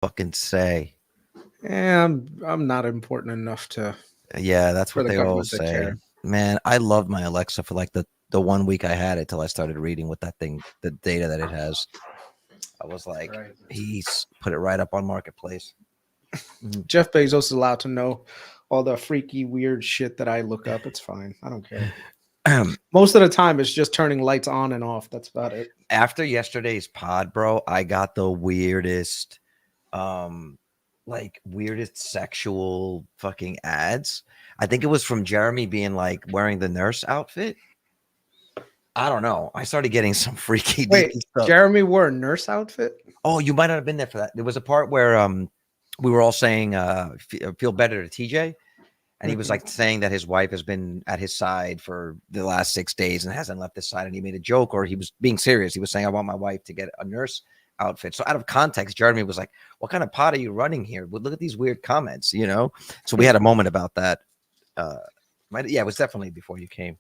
fucking say? Yeah, I'm not important enough to Yeah, that's for what the they all government to say. care. Man, I loved my Alexa for like the 1 week I had it till I started reading what that thing, the data that it has. I was like, Right. he's put it right up on Marketplace. Mhm. Jeff Bezos is allowed to know all the freaky, weird shit that I look up. It's fine. I don't care. Most of the time, it's just turning lights on and off. That's about it. After yesterday's pod, bro, I got the weirdest, um, like weirdest sexual fucking ads. I think it was from Jeremy being like wearing the nurse outfit. I don't know. I started getting some freaky Wait, deaky stuff. Jeremy wore a nurse outfit? Oh, you might not have been there for that. There was a part where we were all saying feel better to TJ, and he was Mhm. like saying that his wife has been at his side for the last 6 days and hasn't left his side, and he made a joke, or he was being serious. He was saying, I want my wife to get a nurse outfit. So out of context, Jeremy was like, what kind of pot are you running here? Well, look at these weird comments, you know? So we had a moment about that. Uh yeah, it was definitely before you came.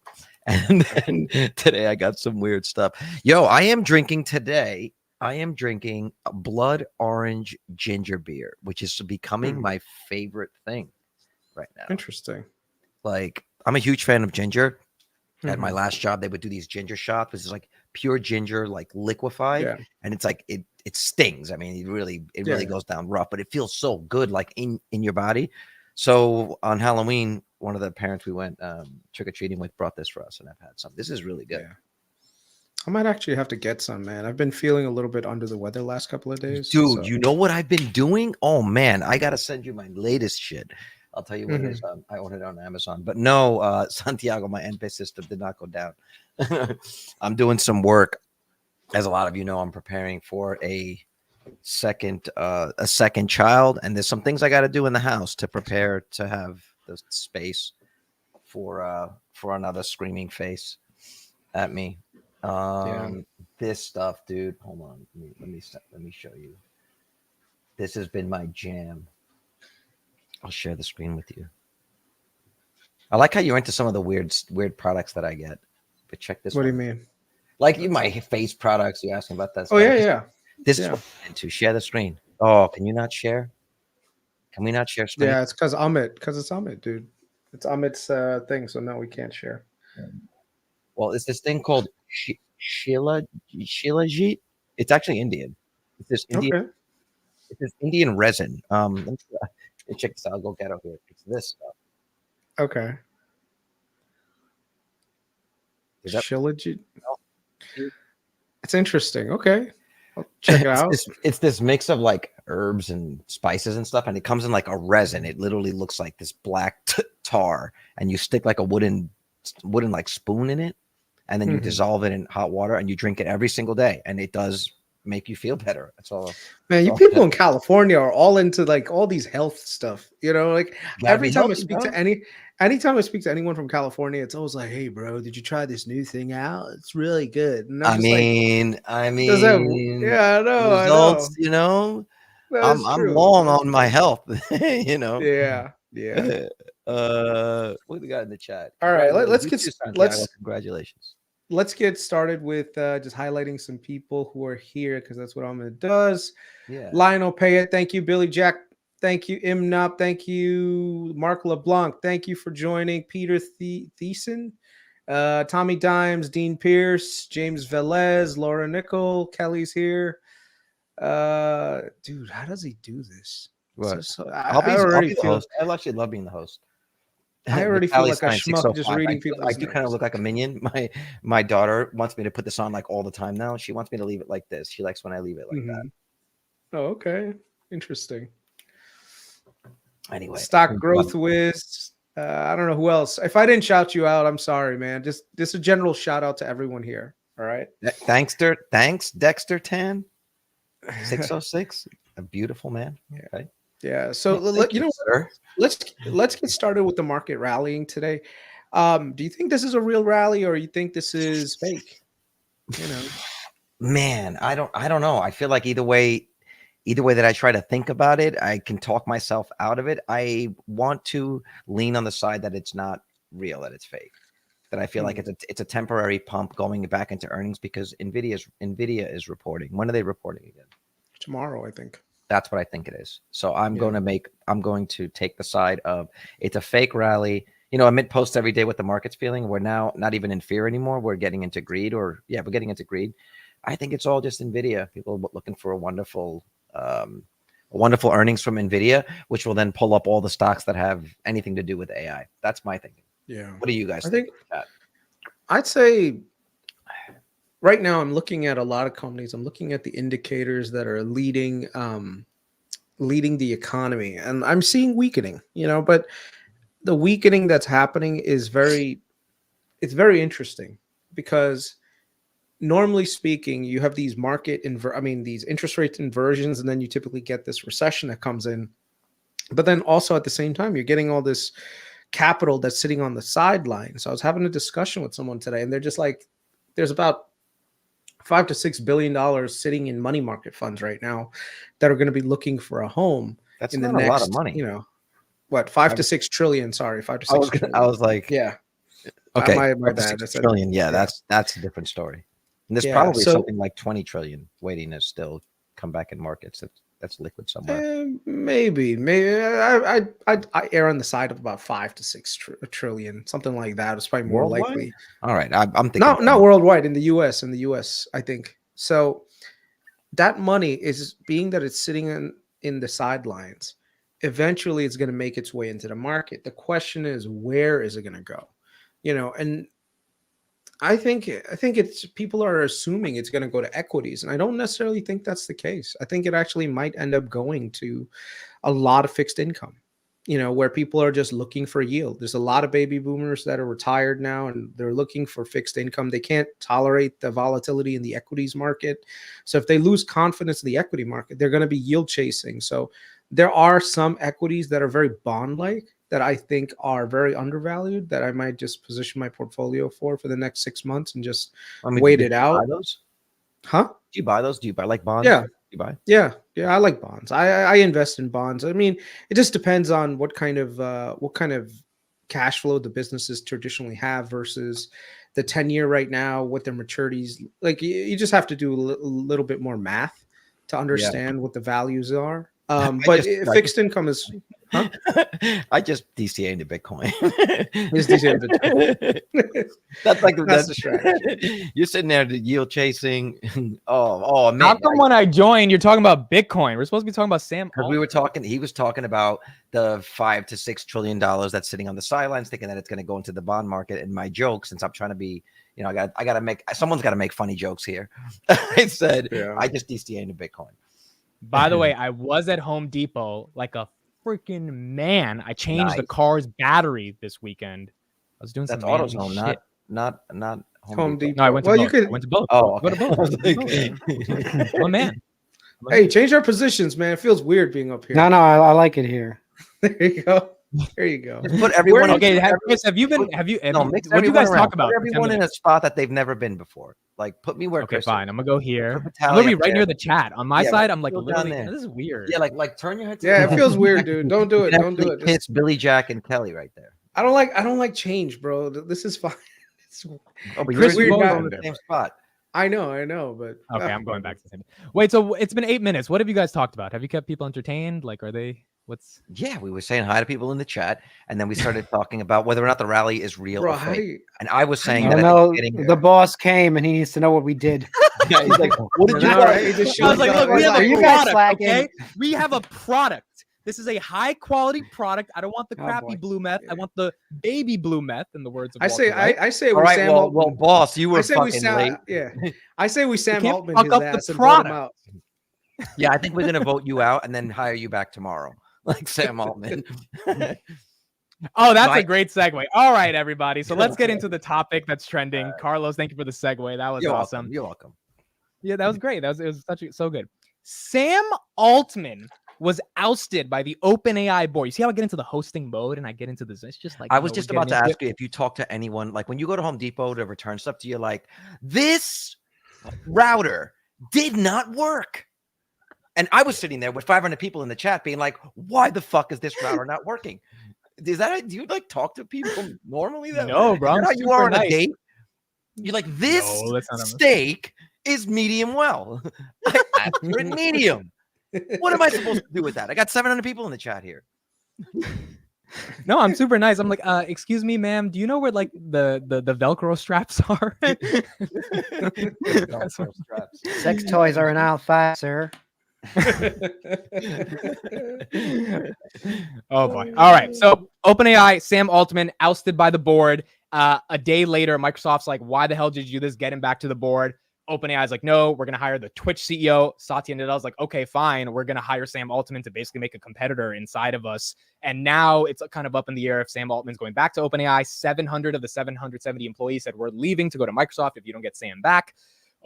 And then today I got some weird stuff. Yo, I am drinking today. I am drinking a blood orange ginger beer, which is becoming Hmm, my favorite thing right now. interesting. Like, I'm a huge fan of ginger. At my Hmm. last job, they would do these ginger shots, which is like pure ginger, like liquefied, Yeah, and it's like it stings. I mean, it really yeah. goes down rough, but it feels so good, like in your body. So on Halloween, one of the parents we went trick or treating with brought this for us, and I've had some. This is really good. Yeah. I might actually have to get some, man. I've been feeling a little bit under the weather last couple of days. Dude, So, you know what I've been doing? Oh man, I gotta send you my latest shit. I'll tell you what it is. mhm. I ordered it on Amazon, but no, Santiago, my Enphase system did not go down. I'm doing some work. As a lot of you know, I'm preparing for a second child, and there's some things I got to do in the house to prepare to have the space for another screaming face at me. Yeah. This stuff, dude. Hold on, let me show you. This has been my jam. I'll share the screen with you. I like how you're into some of the weird products that I get. But check this What do you one. mean? Like you, my face products. You asking about that Oh stuff. yeah, This, yeah, this is yeah, what I'm into. Share the screen. Oh, can you not share? Can we not share screen? yeah. It's because it's Amit, dude. It's Amit's thing. So no, we can't share. Well, it's this thing called Shilajit. It's actually Indian. It's this Indian. Okay, It's this Indian resin. Let me check this out. I'll go get it here. It's this stuff. okay. Is that? Shilajit. It's interesting. Okay, I'll check it out. It's this mix of like herbs and spices and stuff, and it comes in like a resin. It literally looks like this black tar, and you stick like a wooden like spoon in it, and then you Mhm. dissolve it in hot water, and you drink it every single day, and it does make you feel better. That's all. Man, That's you all. people in California are all into like all these health stuff. You know, like Gotta every be time I healthy, speak bro. to anyone from California, it's always like, "Hey, bro, did you try this new thing out? It's really good." And I'm I just like, mean, I "Does that? mean, Yeah, I know, I results. know. That I'm is I'm true. long That's on my true. health. you know. Yeah, yeah. What we got in the chat? All right, Congratulations, you too, Santiago. Congratulations. let's get started with just highlighting some people who are here because that's what Amit does. Yeah. Lionel Payet, thank you. Billy Jack, thank you. Imnop, thank you. Mark LeBlanc, thank you for joining. Peter Thiessen, Tommy Dimes, Dean Pierce, James Velez, Laura Nickel, Kelly's here. Dude, how does he do this? What? I I'll already be the feel host. I actually love being the host. I already feel Vitaly like a Sign schmuck just 605. I reading do I people's do kind of names. look like a minion. My daughter wants me to put this on like all the time now. She wants me to leave it like this. She likes when I leave it like that. Hmm. Oh, okay. Interesting. Anyway, Stock growth whiz. I don't know who else. If I didn't shout you out, I'm sorry, man. Just a general shout out to everyone here. All right. Thanks, Dexter Tan 606. A beautiful man. Yeah. Okay. Yeah. So Thank you you, know, sir. let's get started with the market rallying today. Do you think this is a real rally or you think this is fake? You know. Man, I don't know. I feel like either way that I try to think about it, I can talk myself out of it. I want to lean on the side that it's not real, that it's fake. That I feel like Hmm. it's a temporary pump going back into earnings because Nvidia is reporting. When are they reporting again? Tomorrow, I think. That's what I think it is. So I'm going to take the side of it's a fake rally. You know, AMIT posts every day what the market's feeling. We're now not even in fear anymore. We're getting into greed, we're getting into greed. I think it's all just NVIDIA. People are looking for a wonderful earnings from NVIDIA, which will then pull up all the stocks that have anything to do with AI. That's my thinking. Yeah. What do you guys think about that? I'd say right now I'm looking at a lot of companies. I'm looking at the indicators that are leading the economy, and I'm seeing weakening, but the weakening that's happening is very interesting, because normally speaking, you have these these interest rate inversions, and then you typically get this recession that comes in. But then also at the same time, you're getting all this capital that's sitting on the sideline. So I was having a discussion with someone today, and they're just like, there's about $5 to $6 billion sitting in money market funds right now that are going to be looking for a home. That's in not the next, a lot of money. What, 5 to 6 trillion? Sorry, 5 to 6 trillion. I was like, yeah. Okay, my bad. That's trillion. Yeah, that's a different story. And there's probably something like 20 trillion waiting to still come back in markets. That's liquid somewhere. Maybe. I err on the side of about 5 to 6 trillion, something like that. It's probably more Worldwide? likely. All right, I'm thinking not worldwide, in the U.S. I think so. That money is being that it's sitting in the sidelines. Eventually, it's going to make its way into the market. The question is, where is it going to go? And I think it's, people are assuming it's going to go to equities, and I don't necessarily think that's the case. I think it actually might end up going to a lot of fixed income, where people are just looking for yield. There's a lot of baby boomers that are retired now, and they're looking for fixed income. They can't tolerate the volatility in the equities market. So if they lose confidence in the equity market, they're going to be yield chasing. So there are some equities that are very bond-like that I think are very undervalued, that I might just position my portfolio for the next 6 months and just wait it out. Buy those? Huh? Do you buy those? Do you buy like bonds? Yeah. You buy? Yeah. I like bonds. I invest in bonds. I mean, it just depends on what kind of cash flow the businesses traditionally have versus the 10-year right now, what their maturities like. You just have to do a little bit more math to understand what the values are. But fixed income is. Huh? I just DCA into Bitcoin. That's the strategy. You're sitting there yield chasing. Oh man! How come when I joined, you're talking about Bitcoin? We're supposed to be talking about Sam. Because we were talking. He was talking about the $5 to $6 trillion that's sitting on the sidelines, thinking that it's going to go into the bond market. And my joke, since I'm trying to be, I got to make, someone's got to make funny jokes here. I said, I just DCA into Bitcoin. By the way, I was at Home Depot like a freaking man. I changed the car's battery this weekend. I was doing some AutoZone, shit. not Home Depot. No, I went to both. I went to both. Oh, okay. Oh man. Hey, change our positions, man. It feels weird being up here. No, I like it here. There you go. There you go. Just put everyone. Okay, Chris, have you what do you guys talk about? Put everyone in a spot that they've never been before. Like, put me where. Okay, Chris fine. I'm gonna go here. Put I'm Vitaly gonna be up right there. near the chat. On my side, I'm like go literally. down there. This is weird. Yeah, like turn your head. To Yeah, it feels weird, dude. Don't do it. Don't do it. It's Billy, Jack, and Kelly right there. I don't like change, bro. This is fine. But Chris, you're we're in the same spot. I know, but okay, I'm going back to the same. Wait, so it's been 8 minutes. What have you guys talked about? Have you kept people entertained? Like, are they? What's? Yeah, we were saying hi to people in the chat, and then we started talking about whether or not the rally is real or fake. And I was saying that the boss came and he needs to know what we did. Yeah, he's like, "What did you I was like, look, we have a product. Okay, we have a product. This is a high quality product. I don't want the crappy blue meth. I want the baby blue meth. In the words of Walter, I say, all right, well, boss, you were fucking late. Yeah, I say we Sam Altman his ass and vote him out. Yeah, I think we're gonna vote you out and then hire you back tomorrow, like Sam Altman. Oh, that's a great segue. All right, everybody. So let's get into the topic that's trending. Carlos, thank you for the segue. That was awesome. You're welcome. Yeah, that was great. It was so good. Sam Altman was ousted by the OpenAI board. You see how I get into the hosting mode and I get into this? It's just like I was just about to ask you if you talk to anyone, like when you go to Home Depot to return stuff, do you like this router did not work? And I was sitting there with 500 people in the chat being like, why the fuck is this router not working? Do you like talk to people normally? No, bro. You are on a date. You're like, this steak is medium well. I asked for it medium. What am I supposed to do with that? I got 700 people in the chat here. No, I'm super nice. I'm like, excuse me, ma'am. Do you know where like the Velcro straps are? Velcro straps. Sex toys are in aisle 5, sir. Oh boy. All right. So OpenAI, Sam Altman ousted by the board. A day later, Microsoft's like, why the hell did you do this? Get him back to the board. OpenAI's like, no, we're going to hire the Twitch CEO. Satya Nadella's like, okay, fine. We're going to hire Sam Altman to basically make a competitor inside of us. And now it's kind of up in the air if Sam Altman's going back to OpenAI. 700 of the 770 employees said we're leaving to go to Microsoft if you don't get Sam back.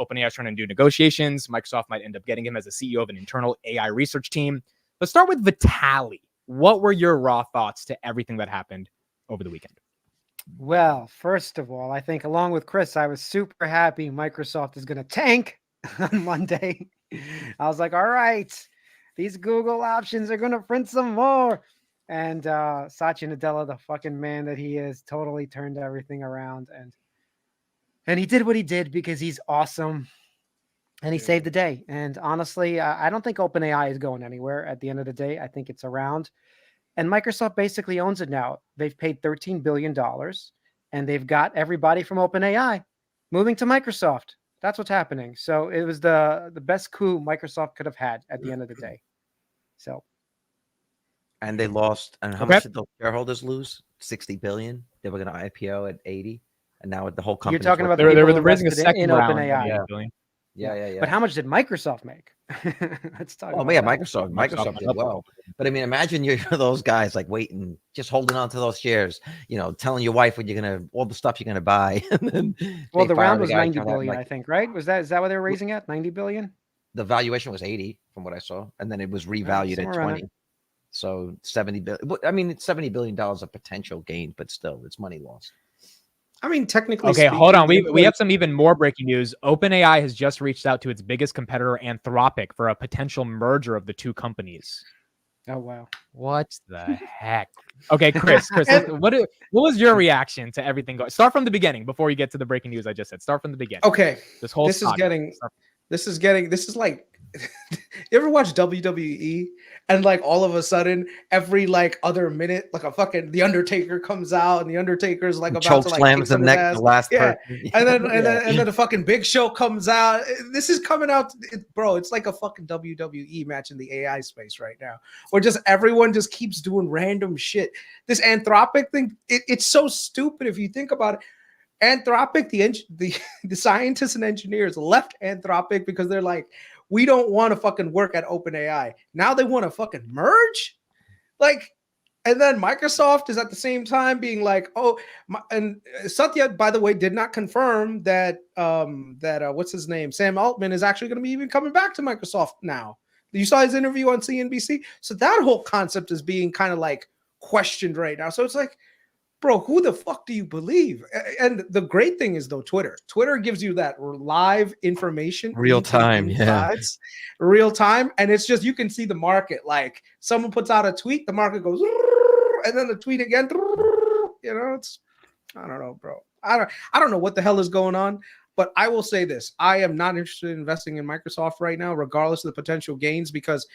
OpenAI is trying to do negotiations. Microsoft might end up getting him as a CEO of an internal AI research team. Let's start with VITALY. What were your raw thoughts to everything that happened over the weekend? Well, first of all, I think along with Chris, I was super happy Microsoft is going to tank on Monday. I was like, all right, these Google options are going to print some more. And Satya Nadella, the fucking man that he is, totally turned everything around. And he did what he did because he's awesome. And he saved the day. And honestly, I don't think OpenAI is going anywhere at the end of the day. I think it's around. And Microsoft basically owns it now. They've paid $13 billion and they've got everybody from OpenAI moving to Microsoft. That's what's happening. So it was the best coup Microsoft could have had at the end of the day. So. And they lost. And how much did the shareholders lose? 60 billion. They were going to IPO at 80. And now the whole company. You're talking about they were raising a second round OpenAI. Yeah. But how much did Microsoft make? Let's talk. Oh, yeah, Microsoft did well. But I mean, imagine you're those guys like waiting, just holding on to those shares, telling your wife what you're gonna, all the stuff you're gonna buy. And then the round was 90 billion, I think, right? Is that what they were raising at? 90 billion? The valuation was 80 from what I saw, and then it was revalued at 20. So 70 billion. I mean, it's $70 billion of potential gain, but still, it's money lost. I mean, technically. Okay, hold on. We have some even more breaking news. OpenAI has just reached out to its biggest competitor, Anthropic, for a potential merger of the two companies. Oh wow! What the heck? Okay, Chris, what was your reaction to everything going? Start from the beginning before you get to the breaking news I just said. Start from the beginning. Okay, this is like. You ever watch WWE and like all of a sudden every like other minute like a fucking The Undertaker comes out and The Undertaker's like about to like slams the neck the last and then the fucking Big Show comes out. This is coming out, bro. It's like a fucking WWE match in the AI space right now, where just everyone just keeps doing random shit. This Anthropic thing, it's so stupid if you think about it. Anthropic, the scientists and engineers left Anthropic because they're like, we don't want to fucking work at OpenAI. Now they want to fucking merge? Like, and then Microsoft is at the same time being like, and Satya, by the way, did not confirm that, what's his name? Sam Altman is actually going to be even coming back to Microsoft now. You saw his interview on CNBC? So that whole concept is being kind of like questioned right now. So it's like, bro, who the fuck do you believe? And the great thing is, though, Twitter gives you that live information, real time, real time, and it's just you can see the market. Like someone puts out a tweet, the market goes, and then the tweet again. It's I don't know, bro. I don't know what the hell is going on. But I will say this: I am not interested in investing in Microsoft right now, regardless of the potential gains, because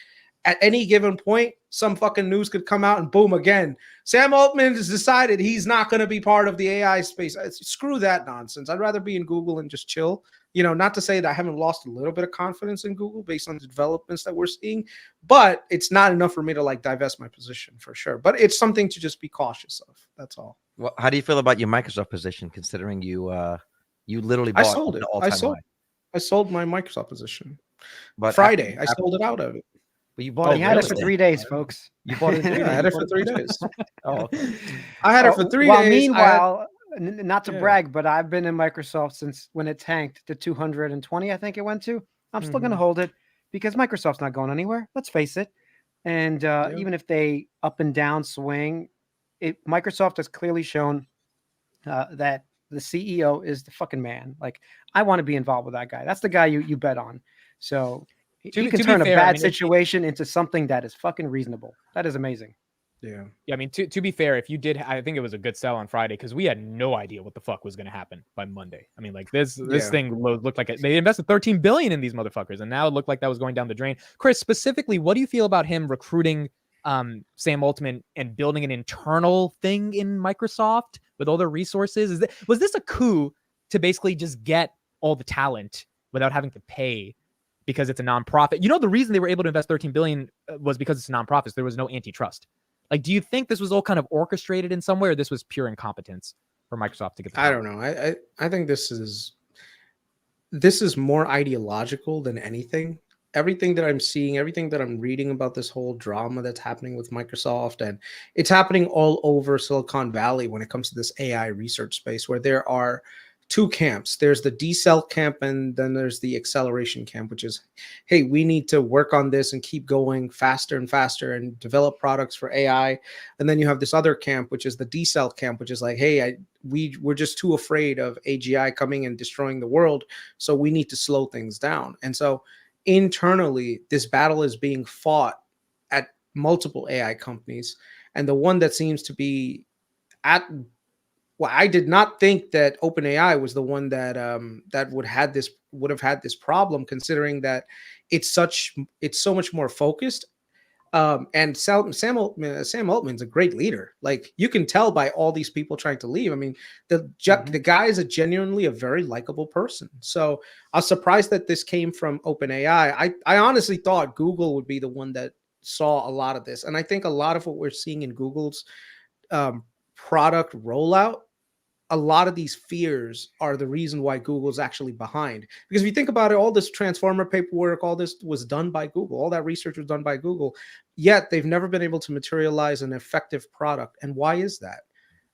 at any given point, some fucking news could come out and boom, again, Sam Altman has decided he's not going to be part of the AI space. Screw that nonsense. I'd rather be in Google and just chill. Not to say that I haven't lost a little bit of confidence in Google based on the developments that we're seeing, but it's not enough for me to like divest my position for sure. But it's something to just be cautious of. That's all. Well, how do you feel about your Microsoft position, considering you literally bought I sold it. I sold my Microsoft position. But Friday, I sold it out of it. But you bought it. Had it for 3 days, folks. You bought it. I had it for 3 days. I had it for 3 days. Meanwhile, not to brag, but I've been in Microsoft since when it tanked to 220. I think it went to. I'm still going to hold it because Microsoft's not going anywhere. Let's face it. And even if they up and down swing, Microsoft has clearly shown that the CEO is the fucking man. Like, I want to be involved with that guy. That's the guy you bet on. So he can turn a bad situation into something that is fucking reasonable. That is amazing. Yeah. Yeah, I mean, to be fair, if you did, I think it was a good sell on Friday because we had no idea what the fuck was going to happen by Monday. I mean, like this thing looked like they invested $13 billion in these motherfuckers, and now it looked like that was going down the drain. Chris, specifically, what do you feel about him recruiting Sam Altman and building an internal thing in Microsoft with all their resources? Was this a coup to basically just get all the talent without having to pay? Because it's a nonprofit. You know, the reason they were able to invest $13 billion was because it's a nonprofit. There was no antitrust. Like, do you think this was all kind of orchestrated in some way, or this was pure incompetence for Microsoft to get the I don't know. I think this is more ideological than anything. Everything that I'm seeing, everything that I'm reading about this whole drama that's happening with Microsoft, and it's happening all over Silicon Valley when it comes to this AI research space, where there are two camps. There's the decel camp, and then there's the acceleration camp, which is, hey, we need to work on this and keep going faster and faster and develop products for AI. And then you have this other camp, which is the decel camp, which is like, hey, we're just too afraid of AGI coming and destroying the world, so we need to slow things down. And so internally, this battle is being fought at multiple AI companies, and the one that seems to be at well, I did not think that OpenAI was the one that would have had this problem, considering that it's so much more focused. And Sam Altman's a great leader. Like, you can tell by all these people trying to leave. I mean, the guy is genuinely a very likable person. So I was surprised that this came from OpenAI. I honestly thought Google would be the one that saw a lot of this, and I think a lot of what we're seeing in Google's product rollout, a lot of these fears are the reason why Google's actually behind. Because if you think about it, all this transformer paperwork, all this was done by Google. All that research was done by Google. Yet they've never been able to materialize an effective product. And why is that?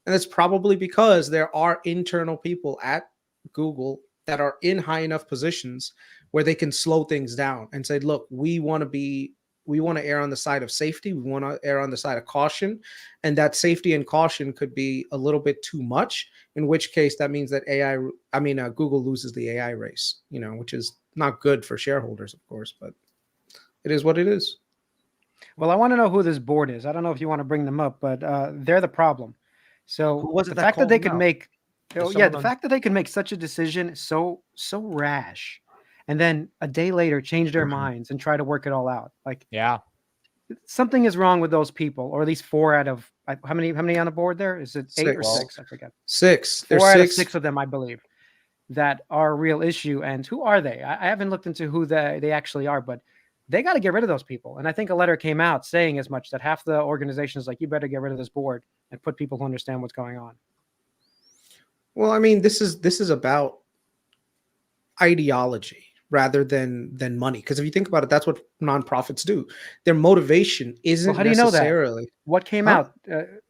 And it's probably because there are internal people at Google that are in high enough positions where they can slow things down and say, look, we want to err on the side of safety. We want to err on the side of caution. And that safety and caution could be a little bit too much, in which case that means that Google loses the AI race, which is not good for shareholders, of course, but it is what it is. Well, I want to know who this board is. I don't know if you want to bring them up, but they're the problem. So the fact that they could make, the fact that they can make such a decision so rash, and then a day later change their minds and try to work it all out. Like, yeah, something is wrong with those people, or at least 4 out of how many on the board there? Is it 8 or 6? I forget. 6. 4 out of 6 of them, I believe, that are a real issue. And who are they? I haven't looked into who they actually are, but they got to get rid of those people. And I think a letter came out saying as much, that half the organization is like, you better get rid of this board and put people who understand what's going on. Well, I mean, this is about ideology rather than money. Because if you think about it, that's what nonprofits do. Their motivation isn't how do you know necessarily that? What came out.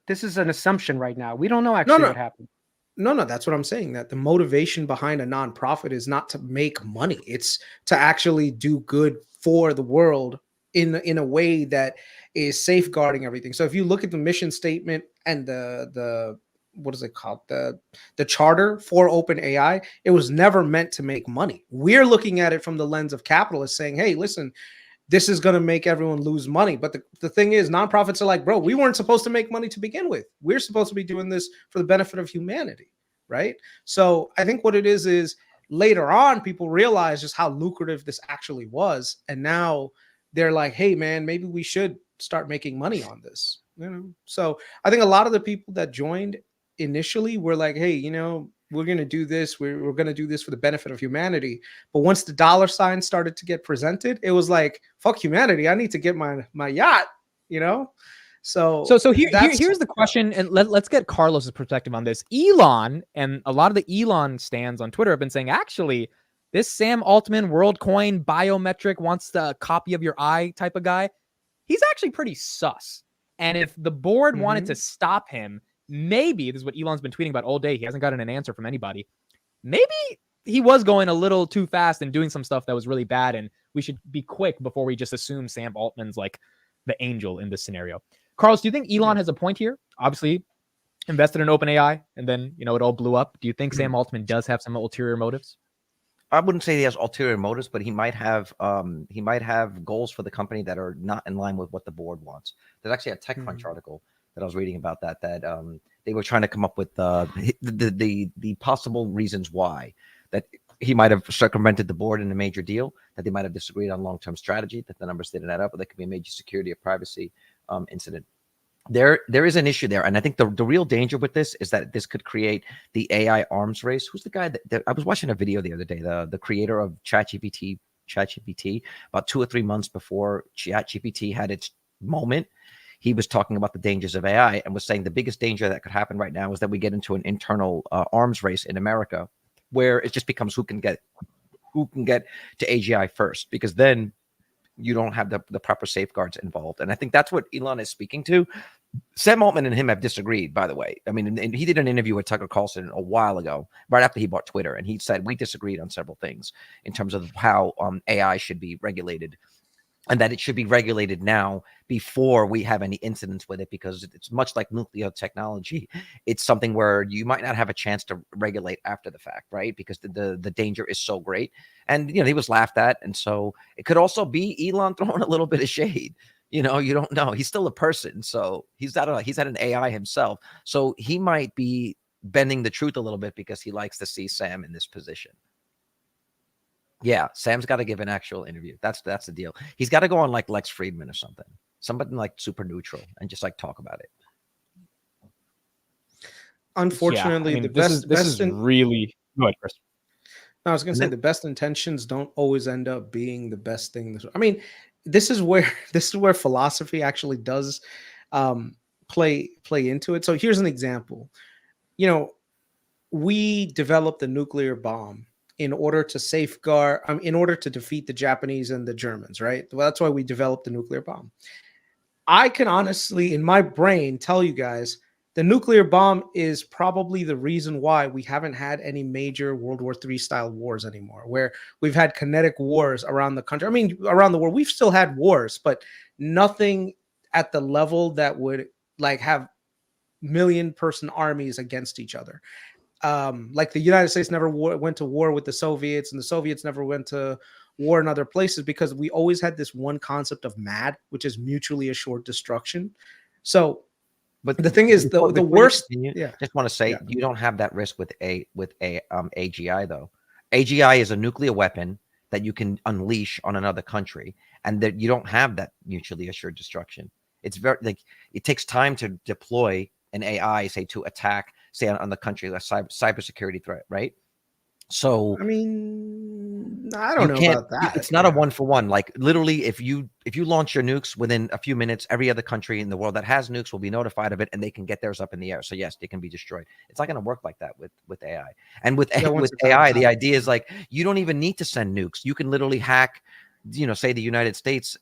This is an assumption right now. We don't know actually what happened. No, that's what I'm saying. That the motivation behind a nonprofit is not to make money. It's to actually do good for the world in a way that is safeguarding everything. So if you look at the mission statement and the what is it called? The charter for OpenAI, it was never meant to make money. We're looking at it from the lens of capitalists saying, hey, listen, this is going to make everyone lose money. But the thing is, nonprofits are like, bro, we weren't supposed to make money to begin with. We're supposed to be doing this for the benefit of humanity, right? So I think what it is later on, people realize just how lucrative this actually was. And now they're like, hey, man, maybe we should start making money on this. So I think a lot of the people that joined initially were like, hey, we're going to do this. We're going to do this for the benefit of humanity. But once the dollar sign started to get presented, it was like, fuck humanity. I need to get my yacht, So here's the question, and let's get Carlos's perspective on this. Elon and a lot of the Elon stands on Twitter have been saying, actually, this Sam Altman WorldCoin biometric wants a copy of your eye type of guy, he's actually pretty sus. And if the board wanted to stop him, maybe, this is what Elon's been tweeting about all day, he hasn't gotten an answer from anybody, maybe he was going a little too fast and doing some stuff that was really bad, and we should be quick before we just assume Sam Altman's like the angel in this scenario. Carlos, do you think Elon has a point here? Obviously, invested in OpenAI, and then, it all blew up. Do you think Sam Altman does have some ulterior motives? I wouldn't say he has ulterior motives, but he might have goals for the company that are not in line with what the board wants. There's actually a TechCrunch article that I was reading about that they were trying to come up with the possible reasons why that he might have circumvented the board in a major deal, that they might have disagreed on long-term strategy, that the numbers didn't add up, or there could be a major security or privacy incident. There is an issue there, and I think the real danger with this is that this could create the AI arms race. Who's the guy that I was watching a video the other day, the creator of ChatGPT, about 2 or 3 months before ChatGPT had its moment, he was talking about the dangers of AI and was saying the biggest danger that could happen right now is that we get into an internal arms race in America, where it just becomes who can get to AGI first, because then you don't have the proper safeguards involved. And I think that's what Elon is speaking to. Sam Altman and him have disagreed, by the way. I mean, and he did an interview with Tucker Carlson a while ago, right after he bought Twitter, and he said we disagreed on several things in terms of how AI should be regulated, and that it should be regulated now before we have any incidents with it, because it's much like nuclear technology. It's something where you might not have a chance to regulate after the fact, right? Because the danger is so great. And, he was laughed at. And so it could also be Elon throwing a little bit of shade. You don't know. He's still a person. So he's not an AI himself. So he might be bending the truth a little bit because he likes to see Sam in this position. Yeah, Sam's got to give an actual interview. That's the deal. He's got to go on like Lex Friedman or somebody like super neutral, and just like talk about it. Unfortunately, yeah, I mean, this is really good, Chris. I was going to say the best intentions don't always end up being the best thing. I mean, this is where philosophy actually does play into it. So here's an example. We developed the nuclear bomb in order to safeguard, in order to defeat the Japanese and the Germans, right? Well, that's why we developed the nuclear bomb. I can honestly, in my brain, tell you guys, the nuclear bomb is probably the reason why we haven't had any major World War III style wars anymore, where we've had kinetic wars around the country. I mean, around the world, we've still had wars, but nothing at the level that would like have million-person armies against each other. Like the United States never went to war with the Soviets, and the Soviets never went to war in other places, because we always had this one concept of MAD, which is mutually assured destruction. So, but the thing is, the worst. Just want to say, you don't have that risk with AGI though. AGI is a nuclear weapon that you can unleash on another country, and that you don't have that mutually assured destruction. It's very it takes time to deploy an AI, say, to attack, say, on the country, a cybersecurity threat, right? So I mean, I don't know about that. It's not a 1-for-1. Like literally, if you launch your nukes within a few minutes, every other country in the world that has nukes will be notified of it, and they can get theirs up in the air. So yes, they can be destroyed. It's not going to work like that with AI. And with AI, the idea is like you don't even need to send nukes. You can literally hack, say the United States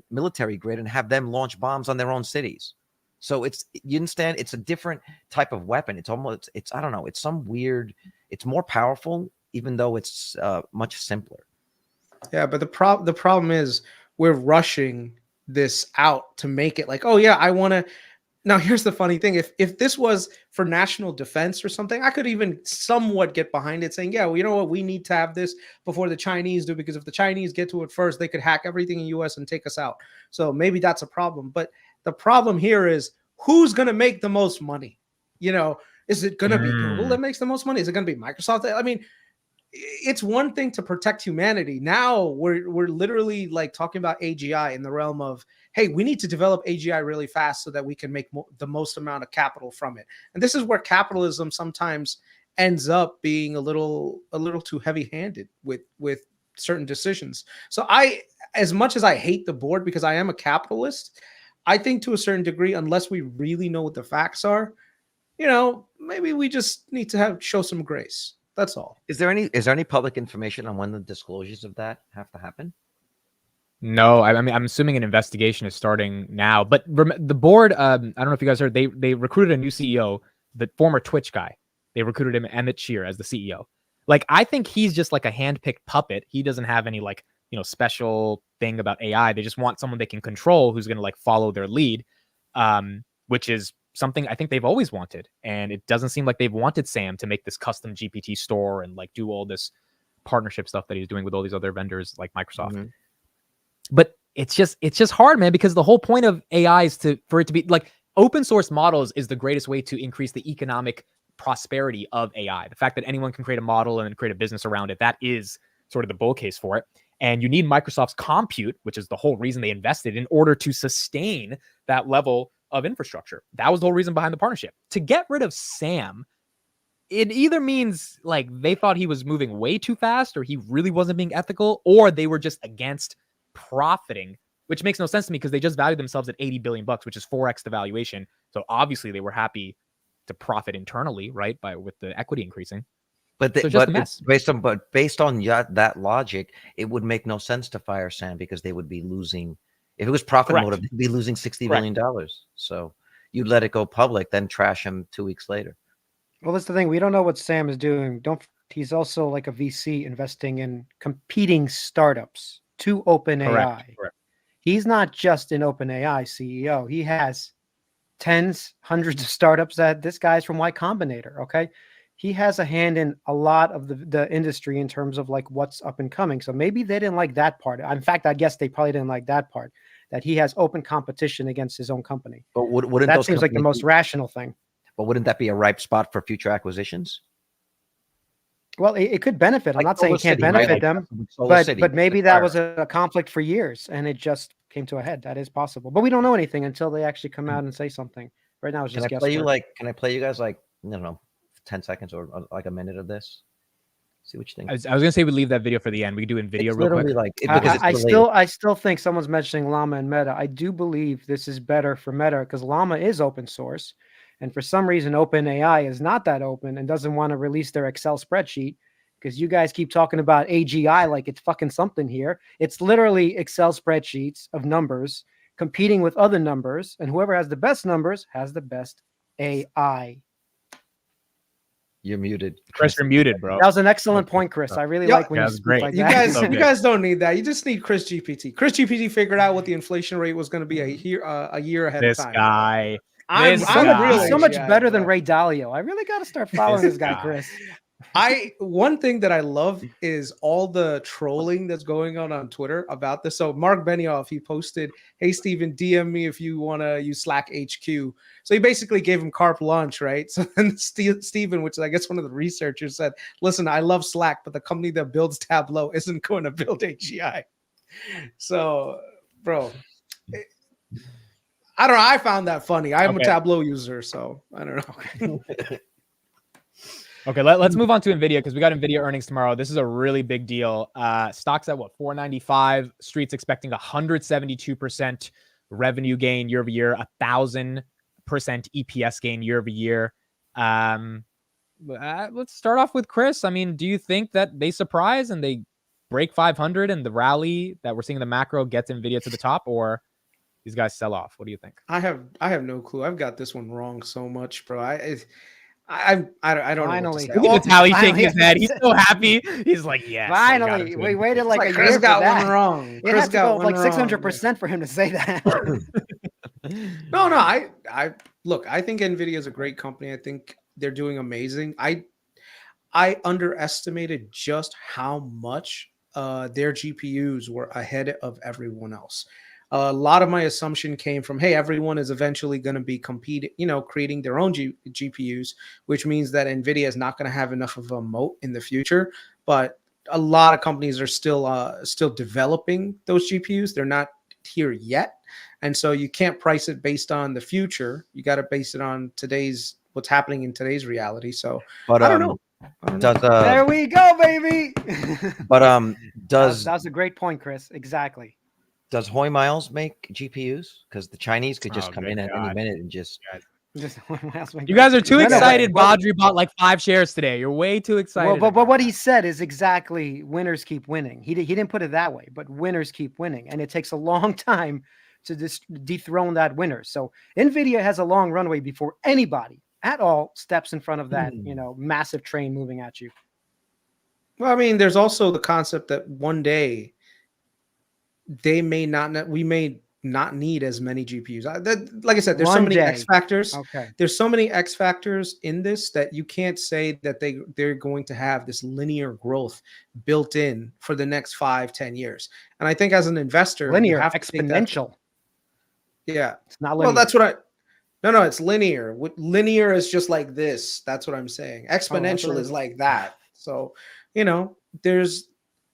military grid and have them launch bombs on their own cities. So you understand, it's a different type of weapon. It's I don't know, it's more powerful, even though it's much simpler. Yeah, but the problem is we're rushing this out to make it like, oh yeah, I want to. Now here's the funny thing: if this was for national defense or something, I could even somewhat get behind it, saying, yeah, well, you know what, we need to have this before the Chinese do, because if the Chinese get to it first, they could hack everything in the U.S. and take us out. So maybe that's a problem. But the problem here is, who's going to make the most money? Is it going to be Google that makes the most money? Is it going to be Microsoft? I mean, it's one thing to protect humanity. Now we're literally like talking about AGI in the realm of, hey, we need to develop AGI really fast so that we can make the most amount of capital from it. And this is where capitalism sometimes ends up being a little too heavy-handed with certain decisions. So as much as I hate the board because I am a capitalist, I think to a certain degree, unless we really know what the facts are, maybe we just need to show some grace. That's all. Is there any public information on when the disclosures of that have to happen? No, I mean, I'm assuming an investigation is starting now. But the board, I don't know if you guys heard, they recruited a new CEO, the former Twitch guy. They recruited him, Emmett Shear, as the CEO. Like, I think he's just like a handpicked puppet. He doesn't have any special thing about AI. They just want someone they can control who's going to follow their lead, which is something I think they've always wanted. And it doesn't seem like they've wanted Sam to make this custom GPT store and do all this partnership stuff that he's doing with all these other vendors like Microsoft. Mhm. But it's just hard, man, because the whole point of AI is for it to be like open source models is the greatest way to increase the economic prosperity of AI. The fact that anyone can create a model and create a business around it, that is sort of the bull case for it. And you need Microsoft's compute, which is the whole reason they invested, in order to sustain that level of infrastructure. That was the whole reason behind the partnership. To get rid of Sam, it either means like they thought he was moving way too fast, or he really wasn't being ethical, or they were just against profiting, which makes no sense to me because they just valued themselves at $80 billion, which is 4x the valuation. So obviously they were happy to profit internally, right? With the equity increasing. But So just a mess. based on that logic, it would make no sense to fire Sam because they would be losing. If it was profit Correct. motive, they'd be losing $60 billion. So you'd let it go public, then trash him 2 weeks later. Well, that's the thing. We don't know what Sam is doing. He's also like a VC investing in competing startups to OpenAI. Correct. He's not just an OpenAI CEO. He has tens, hundreds of startups that this guy's from Y Combinator. Okay. He has a hand in a lot of the industry in terms of like what's up and coming. So maybe they didn't like that part. In fact, I guess they probably didn't like that part, that he has open competition against his own company. But wouldn't that those seems like the most companies rational thing. But wouldn't that be a ripe spot for future acquisitions? Well, it could benefit. I'm Like not saying it can't Solar City, benefit right? them, Solar City, but maybe the that fire. was a conflict for years and it just came to a head. That is possible. But we don't know anything until they actually come out and say something. Right now it's Can just I play you guesswork. can I play you guys like, I don't know, 10 seconds or like a minute of this? See what you think. I was gonna say we leave that video for the end. We could do NVIDIA It's real quick. literally like because it's I related. still think someone's mentioning Llama and Meta. I do believe this is better for Meta because Llama is open source, and for some reason OpenAI is not that open and doesn't want to release their Excel spreadsheet because you guys keep talking about AGI like it's fucking something here. It's literally Excel spreadsheets of numbers competing with other numbers, and whoever has the best numbers has the best AI. You're muted. Chris, you're muted, bro. That was an excellent point, Chris. I really Yeah, like when you that's speak great. like You that. guys, Okay. you guys don't need that. You just need Chris GPT. Chris GPT figured out what the inflation rate was going to be a year ahead This of time. guy. I'm This I'm guy. real he's so much AGI, better than bro. Ray Dalio. I really got to start following This this guy, guy. Chris. One thing that I love is all the trolling that's going on Twitter about this. So Mark Benioff, he posted, "Hey Steven, DM me if you want to use Slack HQ." So he basically gave him carte blanche, right? So then Steven, which is I guess one of the researchers, said, "Listen, I love Slack, but the company that builds Tableau isn't going to build AGI." So, bro, I don't know. I found that funny. I'm a Okay. Tableau user, so I don't know. Okay, let's move on to NVIDIA because we got NVIDIA earnings tomorrow. This is a really big deal. Stock's at what, 495. Street's expecting 172% revenue gain year over year, 1,000% EPS gain year over year. Let's start off with Chris. I mean, do you think that they surprise and they break 500 and the rally that we're seeing in the macro gets NVIDIA to the top, or these guys sell off? What do you think? I have no clue. I've got this one wrong so much, bro. I don't Finally. know. Look at Vitaly finally, shaking his head. He's so happy. He's like, yes. I got Finally, it, we dude. waited like a year Chris for got that. one wrong. It Chris had to got go one like wrong. 600% for him to say that. No. I look. I think NVIDIA is a great company. I think they're doing amazing. I underestimated just how much their GPUs were ahead of everyone else. A lot of my assumption came from, hey, everyone is eventually going to be competing, creating their own GPUs, which means that NVIDIA is not going to have enough of a moat in the future. But a lot of companies are still developing those GPUs. They're not here yet. And so you can't price it based on the future. You got to base it on what's happening in today's reality. So But I don't know. There we go, baby. but does That's a great point, Chris. Exactly. does Hoy Miles make GPUs? Because the Chinese could just Oh, come good in at any God. minute and just. Just You guys are too No, no, excited. but- Badri bought like 5 shares today. You're way too excited. Well, but about what that. he said is exactly winners keep winning. He didn't put it that way, but winners keep winning. And it takes a long time to dethrone that winner. So NVIDIA has a long runway before anybody at all steps in front of that, massive train moving at you. Well, I mean, there's also the concept that one day we may not need as many GPUs. Like I said, there's so One many X day. factors. Okay. There's so many X factors in this that you can't say that they're going to have this linear growth built in for the next 5-10 years. And I think as an investor, you Linear, have to take that. exponential. Yeah. It's not linear. Well, that's what no, it's linear. Linear is just like this. That's what I'm saying. Exponential is like that. So,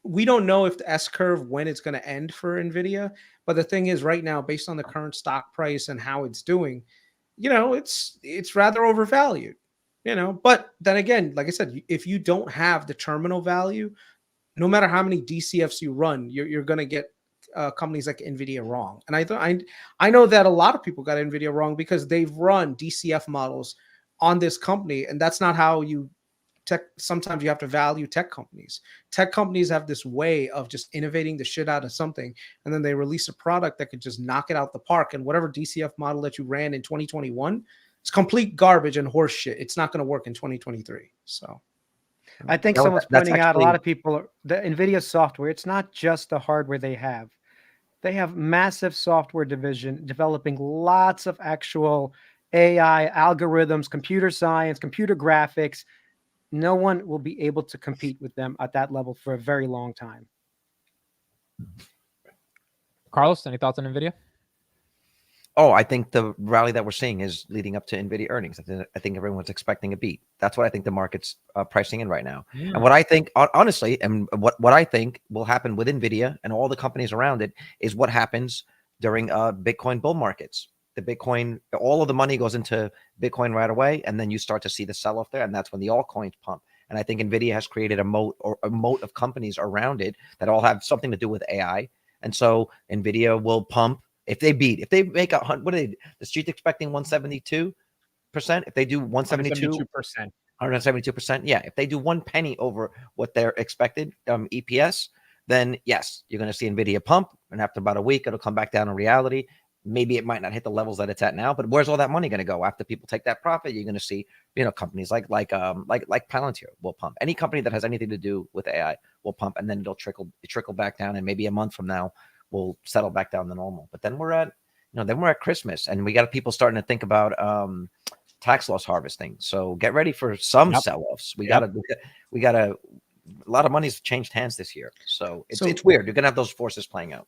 we don't know if the S curve, when it's going to end for NVIDIA. But the thing is, right now, based on the current stock price and how it's doing, it's rather overvalued, But then again, like I said, if you don't have the terminal value, no matter how many DCFs you run, you're going to get companies like NVIDIA wrong. And I know that a lot of people got NVIDIA wrong because they've run DCF models on this company, and that's not how you sometimes you have to value tech companies. Tech companies have this way of just innovating the shit out of something, and then they release a product that could just knock it out the park. And whatever DCF model that you ran in 2021, it's complete garbage and horse shit. It's not going to work in 2023. So I think No, someone's that's pointing out a actually- lot of people, the NVIDIA software, it's not just the hardware they have. They have massive software division developing lots of actual AI algorithms, computer science, computer graphics. No one will be able to compete with them at that level for a very long time. Carlos, any thoughts on NVIDIA? Oh, I think the rally that we're seeing is leading up to NVIDIA earnings. I think everyone's expecting a beat. That's what I think the market's pricing in right now. Yeah. And what I think, honestly, and what I think will happen with NVIDIA and all the companies around it is what happens during Bitcoin bull markets. The Bitcoin, all of the money goes into Bitcoin right away, and then you start to see the sell-off there, and that's when the altcoins pump. And I think NVIDIA has created a moat of companies around it that all have something to do with AI. And so NVIDIA will pump. If they make the street's expecting 172%. If they do 172%, 172%. Yeah. If they do 1 penny over what they're expected EPS, then yes, you're going to see NVIDIA pump. And after about a week, it'll come back down to reality. Maybe it might not hit the levels that it's at now, but where's all that money going to go after people take that profit? You're going to see, companies like Palantir will pump. Any company that has anything to do with AI will pump, and then it'll trickle back down. And maybe a month from now, we'll settle back down to normal. But then we're at Christmas, and we got people starting to think about tax loss harvesting. So get ready for some sell-offs. We got a lot of money's changed hands this year. So it's weird. You're gonna have those forces playing out.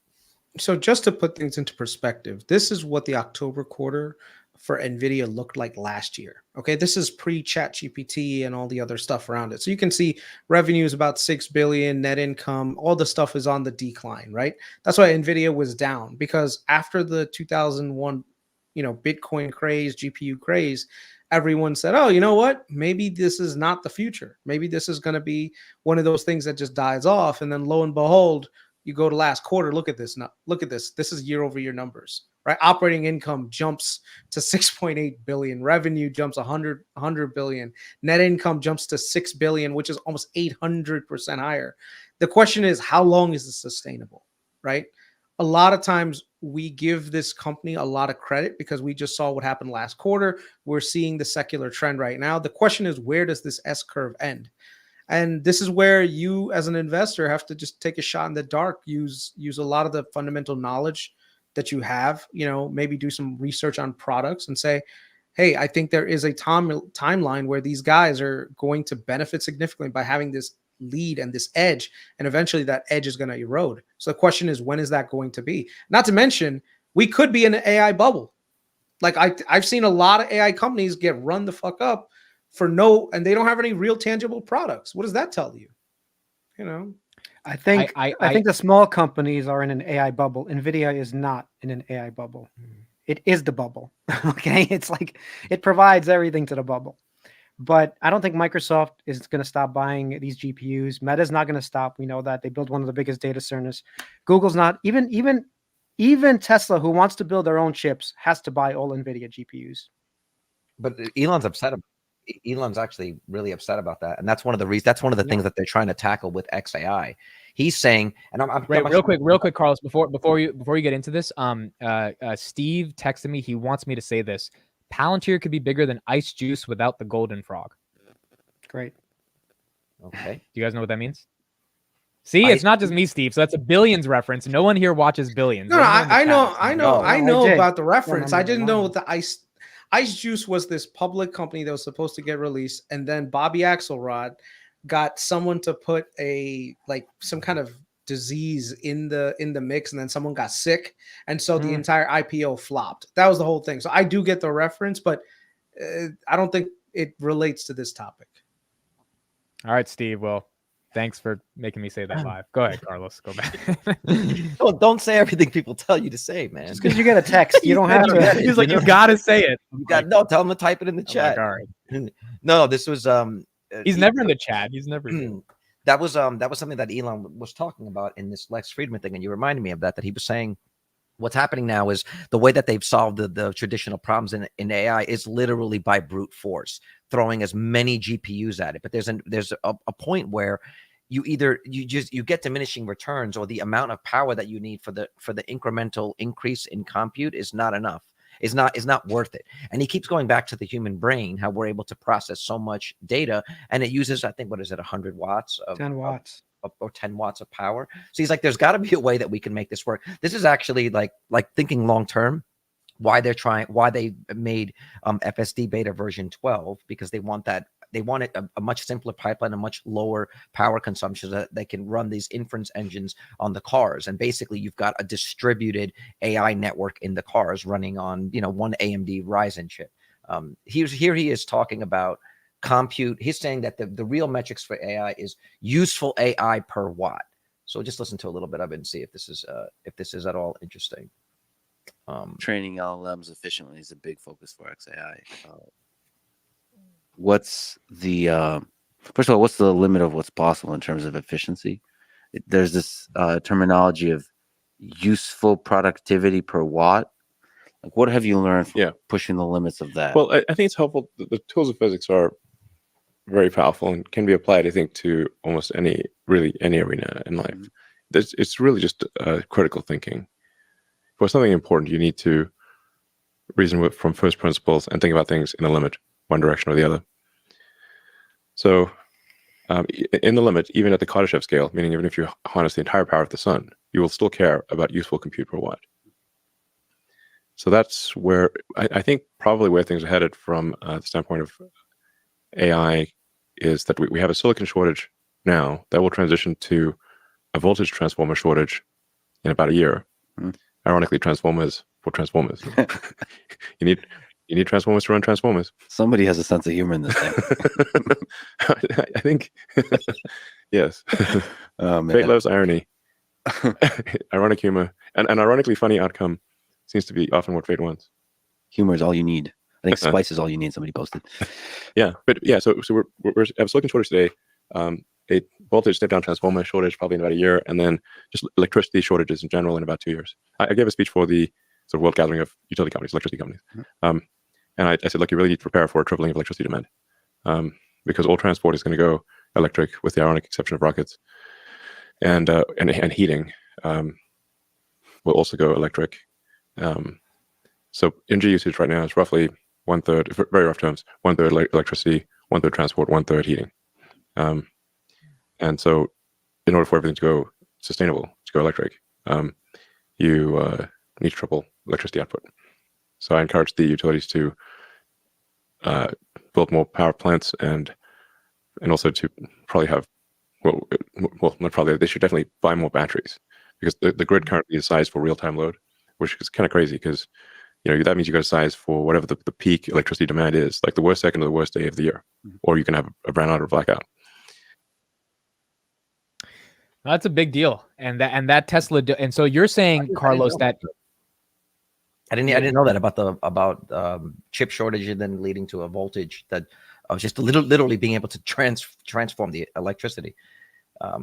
So just to put things into perspective, this is what the October quarter for NVIDIA looked like last year. Okay, this is pre-ChatGPT and all the other stuff around it. So you can see revenue is about 6 billion, net income, all the stuff is on the decline, right? That's why NVIDIA was down, because after the 2001, Bitcoin craze, GPU craze, everyone said, oh, you know what? Maybe this is not the future. Maybe this is going to be one of those things that just dies off. And then lo and behold, you go to last quarter, look at this. Now, look at this. This is year over year numbers, right? Operating income jumps to 6.8 billion. Revenue jumps 100 billion. Net income jumps to 6 billion, which is almost 800% higher. The question is, how long is this sustainable, right? A lot of times we give this company a lot of credit because we just saw what happened last quarter. We're seeing the secular trend right now. The question is, where does this S curve end? And this is where you, as an investor, have to just take a shot in the dark, use a lot of the fundamental knowledge that you have, maybe do some research on products and say, hey, I think there is a timeline where these guys are going to benefit significantly by having this lead and this edge. And eventually that edge is going to erode. So the question is, when is that going to be? Not to mention, we could be in an AI bubble. Like I've seen a lot of AI companies get run the fuck up and they don't have any real tangible products. What does that tell you? I think I think the small companies are in an AI bubble. NVIDIA is not in an AI bubble. It is the bubble. Okay. It's like it provides everything to the bubble. But I don't think Microsoft is going to stop buying these GPUs. Meta's not going to stop. We know that they build one of the biggest data centers. Google's not. Even Tesla, who wants to build their own chips, has to buy all NVIDIA GPUs. But Elon's upset about Elon's actually really upset about that, and that's one of the reasons. That's one of the things that they're trying to tackle with XAI. He's saying, and I'm real quick, Carlos. Before you get into this, Steve texted me. He wants me to say this: Palantir could be bigger than Ice Juice without the golden frog. Great. Okay. Do you guys know what that means? See, it's not just me, Steve. So that's a Billions reference. No one here watches Billions. No, I know did. about the reference. I remember didn't the know line. what the Ice Juice was this public company that was supposed to get released, and then Bobby Axelrod got someone to put some kind of disease in the mix, and then someone got sick, and so the entire IPO flopped. That was the whole thing. So I do get the reference, but I don't think it relates to this topic. All right, Steve. Well, thanks for making me say that live. Go ahead, Carlos. Go back. Don't say everything people tell you to say, man. Just because you get a text, you don't have to. He's like, you gotta say it. No, tell him to type it in the chat. Like, all right. No, this was He's never in the chat. He's never. That was something that Elon was talking about in this Lex Friedman thing, and you reminded me of that. That he was saying, what's happening now is the way that they've solved the traditional problems in AI is literally by brute force, throwing as many GPUs at it. But there's a point where you get diminishing returns, or the amount of power that you need for the incremental increase in compute is not enough. Is not worth it. And he keeps going back to the human brain, how we're able to process so much data, and it uses, I think, what is it, 100 watts of 10 watts. or 10 watts of power. So he's like, there's got to be a way that we can make this work. This is actually like thinking long term, why they made FSD beta version 12, because they want a much simpler pipeline, a much lower power consumption, so that they can run these inference engines on the cars. And basically you've got a distributed AI network in the cars running on, one AMD Ryzen chip. Here he is talking about compute. He's saying that the real metrics for AI is useful AI per watt. So just listen to a little bit of it and see if this is at all interesting. Training LLMs efficiently is a big focus for XAI. What's the first of all, what's the limit of what's possible in terms of efficiency? There's this terminology of useful productivity per watt. Like, what have you learned from pushing the limits of that? Well, I think it's helpful. The tools of physics are very powerful and can be applied, I think, to almost any arena in life. It's really just critical thinking. For something important, you need to reason from first principles and think about things in a limit, one direction or the other. So in the limit, even at the Kardashev scale, meaning even if you harness the entire power of the sun, you will still care about useful compute per watt. So that's where I think probably where things are headed from the standpoint of AI is that we have a silicon shortage now that will transition to a voltage transformer shortage in about a year. Ironically, transformers for transformers. You need transformers to run transformers. Somebody has a sense of humor in this thing. I think, yes. Oh, man. Fate loves irony. Ironic humor. And an ironically funny outcome seems to be often what fate wants. Humor is all you need. I think spice is all you need. Somebody posted. Yeah, but yeah, so we're have silicon shortage today. A voltage step down transformer shortage probably in about a year, and then just electricity shortages in general in about 2 years. I gave a speech for the sort of world gathering of utility companies, electricity companies, and I said, look, you really need to prepare for a tripling of electricity demand, because all transport is going to go electric, with the ironic exception of rockets, and heating will also go electric. So energy usage right now is roughly 1/3, very rough terms, 1/3 electricity, 1/3 transport, 1/3 heating. And so in order for everything to go sustainable, to go electric, you need to triple electricity output. So I encourage the utilities to build more power plants and also to probably have, well, not probably, they should definitely buy more batteries, because the grid currently is sized for real-time load, which is kind of crazy, because that means you got to size for whatever the peak electricity demand is, like the worst second or the worst day of the year, or you can have a brownout or blackout. That's a big deal, and that Tesla. And so you're saying, Carlos, that I didn't know that about chip shortage and then leading to a voltage that of just literally being able to transform the electricity.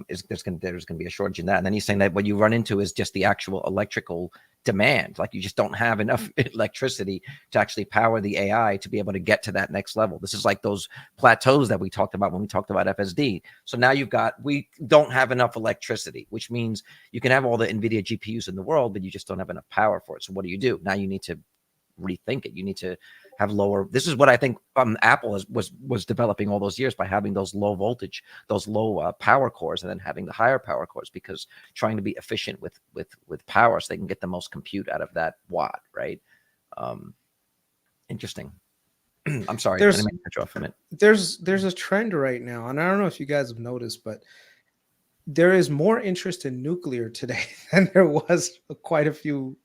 There's going to be a shortage in that. And then he's saying that what you run into is just the actual electrical demand. Like, you just don't have enough electricity to actually power the AI to be able to get to that next level. This is like those plateaus that we talked about when we talked about FSD. So now we don't have enough electricity, which means you can have all the NVIDIA GPUs in the world, but you just don't have enough power for it. So what do? Now you need to rethink it. You need to have lower. This is what I think Apple was developing all those years by having those low voltage, those low power cores, and then having the higher power cores, because trying to be efficient with power so they can get the most compute out of that watt, right? Interesting. I'm sorry. I didn't mean to cut you off from it. There's a trend right now, and I don't know if you guys have noticed, but there is more interest in nuclear today than there was quite a few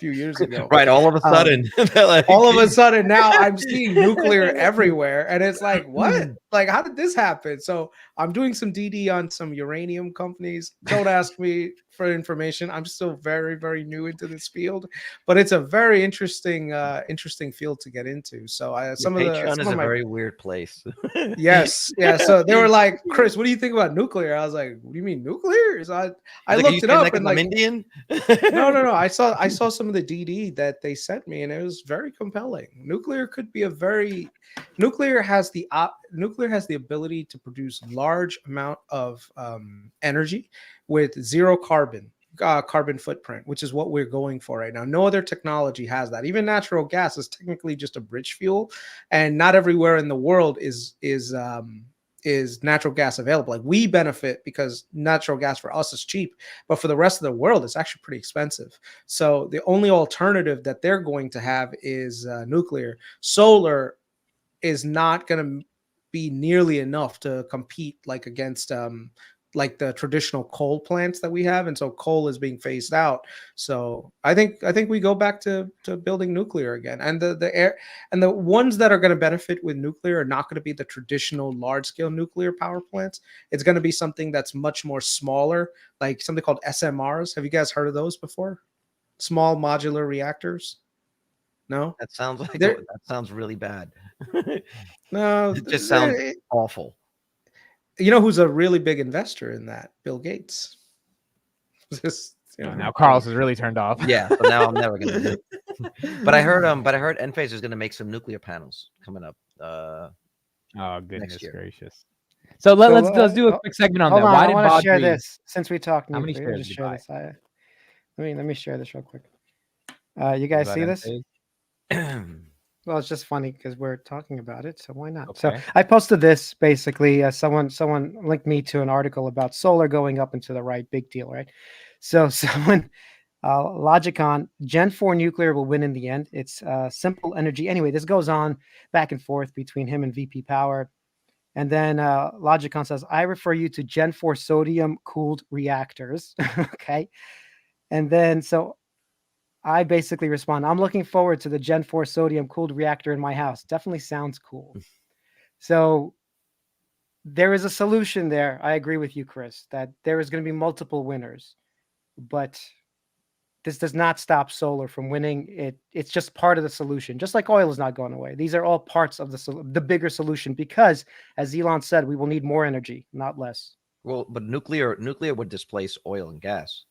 years ago. Right. All of a sudden, all of a sudden now I'm seeing nuclear everywhere, and it's like, what? Like, how did this happen? So I'm doing some DD on some uranium companies. Don't ask me for information. I'm still very, very new into this field, but it's a very interesting field to get into. So Patreon is a very weird place. Yes, yeah. So they were like, Chris, what do you think about nuclear? I was like, what do you mean nuclear? So I looked it up, and I'm Indian. No. I saw some of the DD that they sent me, and it was very compelling. Nuclear has the ability to produce large amount of energy with zero carbon footprint, which is what we're going for right now. No other technology has that. Even natural gas is technically just a bridge fuel, and not everywhere in the world is natural gas available. Like, we benefit because natural gas for us is cheap, but for the rest of the world, it's actually pretty expensive. So the only alternative that they're going to have is nuclear. Solar is not going to be nearly enough to compete like against like the traditional coal plants that we have, and so coal is being phased out. So I think we go back to building nuclear again, and the ones that are going to benefit with nuclear are not going to be the traditional large scale nuclear power plants. It's going to be something that's much more smaller, like something called SMRs. Have you guys heard of those before? Small modular reactors? No, that sounds really bad. No, it just sounds awful. You know who's a really big investor in that? Bill Gates. Now Carlos is really turned off. Yeah, so now I'm never gonna do it. But I heard Enphase is gonna make some nuclear panels coming up. Oh, goodness gracious! So let's do a quick segment on that. Why did I want to share Bodri... this since we talked How many nuclear. shares Just did you share this. Let me share this real quick. You guys see this? Well, it's just funny because we're talking about it, so why not? Okay. So I posted this basically. Someone linked me to an article about solar going up and to the right. Big deal, right? So someone, Logicon, Gen 4 nuclear will win in the end. It's simple energy. Anyway, this goes on back and forth between him and VP Power. And then Logicon says, I refer you to Gen 4 sodium cooled reactors. Okay. And then so I basically respond, I'm looking forward to the Gen 4 sodium cooled reactor in my house. Definitely sounds cool. So there is a solution there. I agree with you, Chris, that there is going to be multiple winners, but this does not stop solar from winning. It's just part of the solution, just like oil is not going away. These are all parts of the bigger solution, because as Elon said, we will need more energy, not less. Well, but nuclear would displace oil and gas,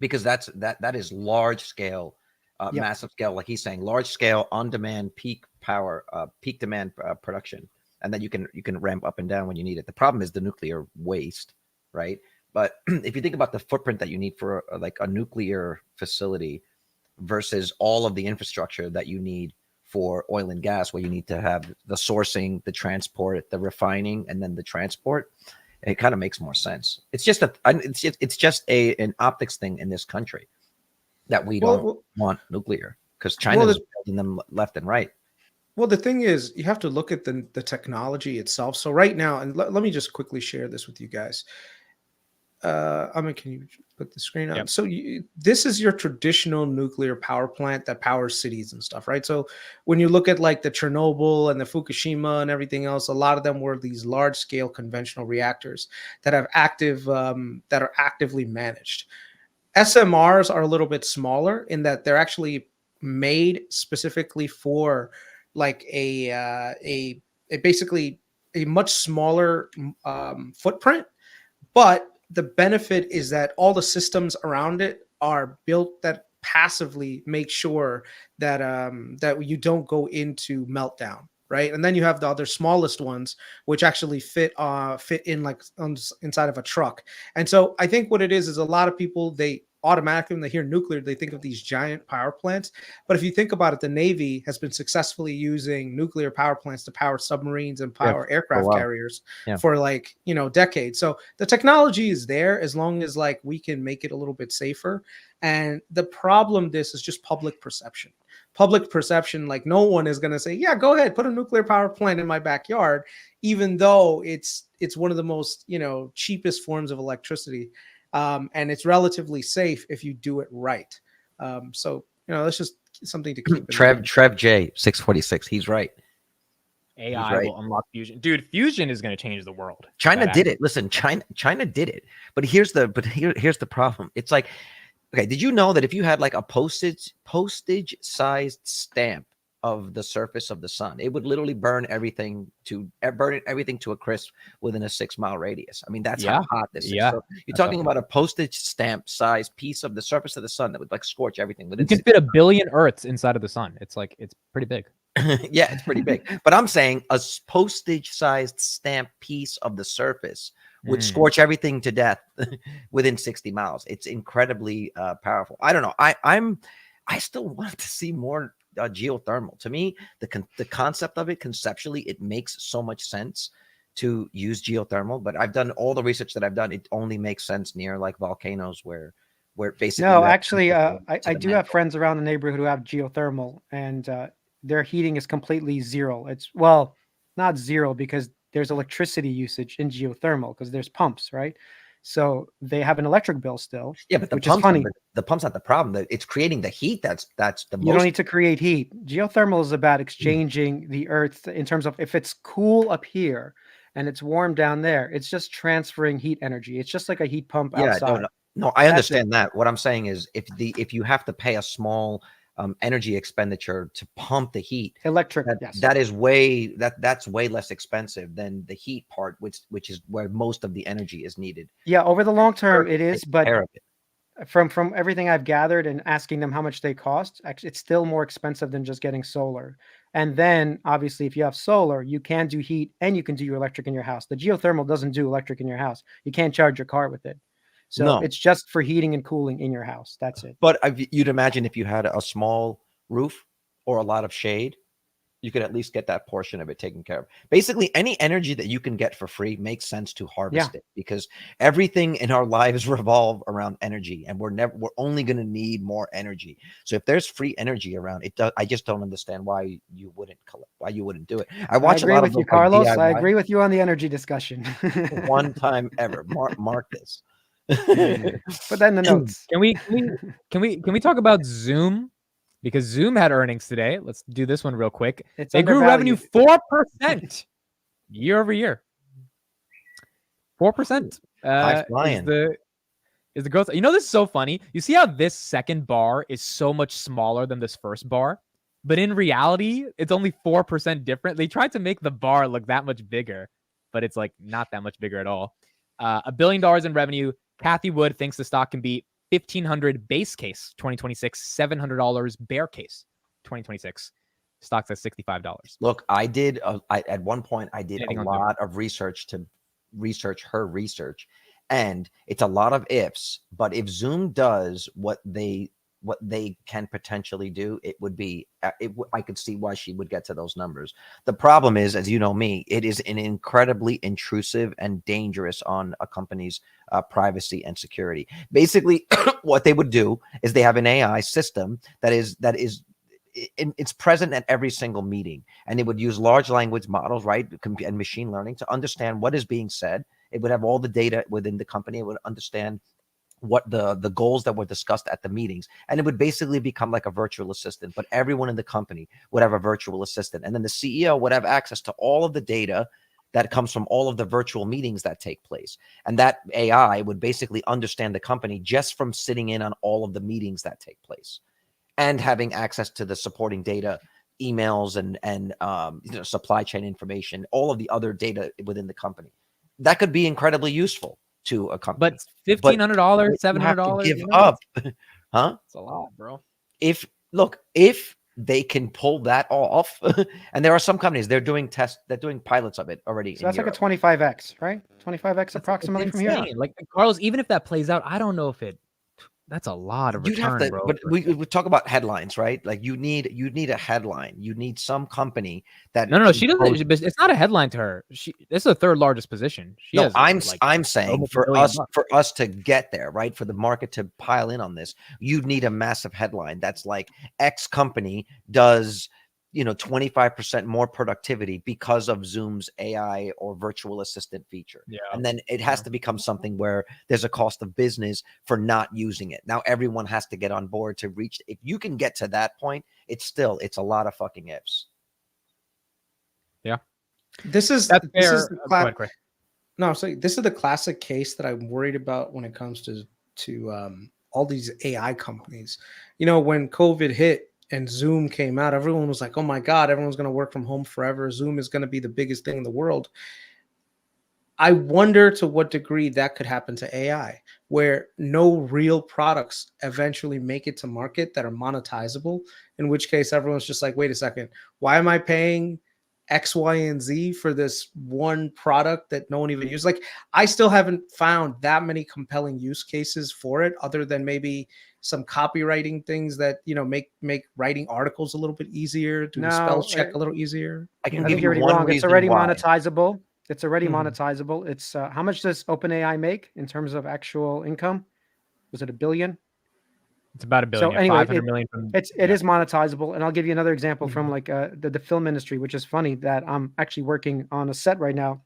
because that is large scale, massive scale, like he's saying, large scale on demand peak power, peak demand production, and then you can ramp up and down when you need it. The problem is the nuclear waste, right? But if you think about the footprint that you need for like a nuclear facility versus all of the infrastructure that you need for oil and gas, where you need to have the sourcing, the transport, the refining, and then the transport, it kind of makes more sense. It's just an optics thing in this country that we don't want nuclear, because China is building them left and right. Well, the thing is, you have to look at the technology itself. So right now, and let me just quickly share this with you guys. Can you put the screen up? Yep. So this is your traditional nuclear power plant that powers cities and stuff, right? So when you look at like the Chernobyl and the Fukushima and everything else, a lot of them were these large scale conventional reactors that have that are actively managed. SMRs are a little bit smaller in that they're actually made specifically for like a basically a much smaller footprint, but the benefit is that all the systems around it are built that passively make sure that that you don't go into meltdown, right? And then you have the other smallest ones, which actually fit in like inside of a truck. And so I think what it is a lot of people, they automatically when they hear nuclear, they think of these giant power plants. But if you think about it, the Navy has been successfully using nuclear power plants to power submarines and power aircraft while. carriers Yeah. for like, decades. So the technology is there as long as like we can make it a little bit safer. And the problem this is just public perception. Public perception, like no one is going to say, yeah, go ahead, put a nuclear power plant in my backyard, even though it's one of the most, cheapest forms of electricity. And it's relatively safe if you do it right. So, that's just something to keep in mind. Trev J 646. He's right. AI will unlock fusion. Dude, fusion is going to change the world. China did it. Listen, China did it. But here's the problem. It's like, okay, did you know that if you had like a postage sized stamp of the surface of the sun, it would literally burn everything to a crisp within a 6-mile radius? I mean, that's how hot this is. So you're talking about a postage stamp sized piece of the surface of the sun that would like scorch everything. You can fit 1 billion Earths inside of the sun. It's like, it's pretty big. Yeah, it's pretty big. But I'm saying a postage sized stamp piece of the surface would scorch everything to death within 60 miles. It's incredibly powerful. I don't know. I still want to see more geothermal. To me, the concept of it conceptually, it makes so much sense to use geothermal. But I've done all the research that I've done. It only makes sense near like volcanoes where basically. No, actually, I do have friends around the neighborhood who have geothermal, and their heating is completely zero. It's not zero because there's electricity usage in geothermal because there's pumps, right? So they have an electric bill still. Yeah, but the pump's not the problem. It's creating the heat. That's the most. You don't need to create heat. Geothermal is about exchanging the earth in terms of if it's cool up here and it's warm down there, it's just transferring heat energy. It's just like a heat pump outside. No, I understand that. What I'm saying is if you have to pay a small energy expenditure to pump the heat, electric, that's way less expensive than the heat part, which is where most of the energy is needed. Yeah, over the long term it is, but it. From everything I've gathered and asking them how much they cost, actually it's still more expensive than just getting solar. And then obviously if you have solar, you can do heat and you can do your electric in your house. The geothermal doesn't do electric in your house. You can't charge your car with it. So it's just for heating and cooling in your house. That's it. But you'd imagine if you had a small roof or a lot of shade, you could at least get that portion of it taken care of. Basically, any energy that you can get for free makes sense to harvest it, because everything in our lives revolve around energy, and we're only going to need more energy. So if there's free energy around, I just don't understand why you wouldn't do it. I agree with you, Carlos. I agree with you on the energy discussion. One time ever. Mark this. Put that in the notes. Can we talk about Zoom? Because Zoom had earnings today. Let's do this one real quick. They grew revenue 4% year over year. 4% is the growth. This is so funny. You see how this second bar is so much smaller than this first bar, but in reality, it's only 4% different. They tried to make the bar look that much bigger, but it's like not that much bigger at all. $1 billion in revenue. Kathy Wood thinks the stock can beat $1,500 base case 2026, $700 bear case 2026. Stock's at $65. Look, at one point I did a lot of research to research her research, and it's a lot of ifs. But if Zoom does what they can potentially do, it would be. I could see why she would get to those numbers. The problem is, as you know me, it is an incredibly intrusive and dangerous on a company's privacy and security. Basically, what they would do is they have an AI system that is it's present at every single meeting, and it would use large language models, right, and machine learning to understand what is being said. It would have all the data within the company. It would understand what the goals that were discussed at the meetings, and it would basically become like a virtual assistant. But everyone in the company would have a virtual assistant, and then the CEO would have access to all of the data that comes from all of the virtual meetings that take place, and that AI would basically understand the company just from sitting in on all of the meetings that take place and having access to the supporting data, emails and supply chain information, all of the other data within the company. That could be incredibly useful to a company. But $1,500, $700, give up, huh? It's a lot, bro. If they can pull that off, and there are some companies they're doing pilots of it already. So that's like a 25x, right? 25x approximately from here. Like Carlos, even if that plays out, I don't know if it That's a lot of You'd have return, to, bro. but we talk about headlines, right? Like you need a headline. You need some company that No, can she post- doesn't. It's not a headline to her. This is the third largest position. She No, has. I'm saying almost for $1 billion us to get there, right? For the market to pile in on this, you'd need a massive headline that's like X company does 25% more productivity because of Zoom's AI or virtual assistant feature. Yeah. And then it has to become something where there's a cost of business for not using it. Now everyone has to get on board to reach. If you can get to that point, it's a lot of fucking ifs. Yeah. This is That's this fair. is the Go ahead, Chris. No, I'm saying this is the classic case that I'm worried about when it comes to all these AI companies. When COVID hit and Zoom came out, everyone was like, "Oh my God, everyone's going to work from home forever. Zoom is going to be the biggest thing in the world." I wonder to what degree that could happen to AI, where no real products eventually make it to market that are monetizable, in which case everyone's just like, wait a second, why am I paying X, Y, and Z for this one product that no one even uses? Like, I still haven't found that many compelling use cases for it, other than maybe some copywriting things that make writing articles a little bit easier, do the spell check a little easier. I can I give think you you're already one wrong. It's reason already why. monetizable. It's already Mhm. monetizable. It's how much does OpenAI make in terms of actual income? Was it $1 billion? It's about $1 billion. So anyway, 500 million from. it is monetizable, and I'll give you another example from like the film industry, which is funny that I'm actually working on a set right now.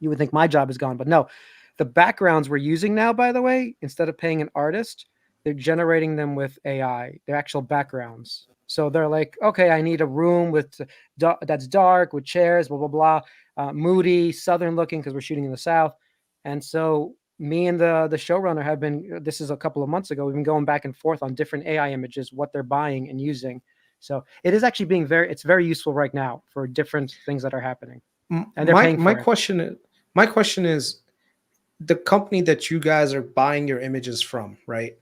You would think my job is gone, but no. The backgrounds we're using now, by the way, instead of paying an artist, they're generating them with AI. They're actual backgrounds. So they're like, okay, I need a room with that's dark with chairs, blah blah blah, moody, southern looking because we're shooting in the south, and so me and the showrunner have been. This is a couple of months ago. We've been going back and forth on different AI images, what they're buying and using. So it is actually being it's very useful right now for different things that are happening. And they're paying for it. My question is, the company that you guys are buying your images from, right?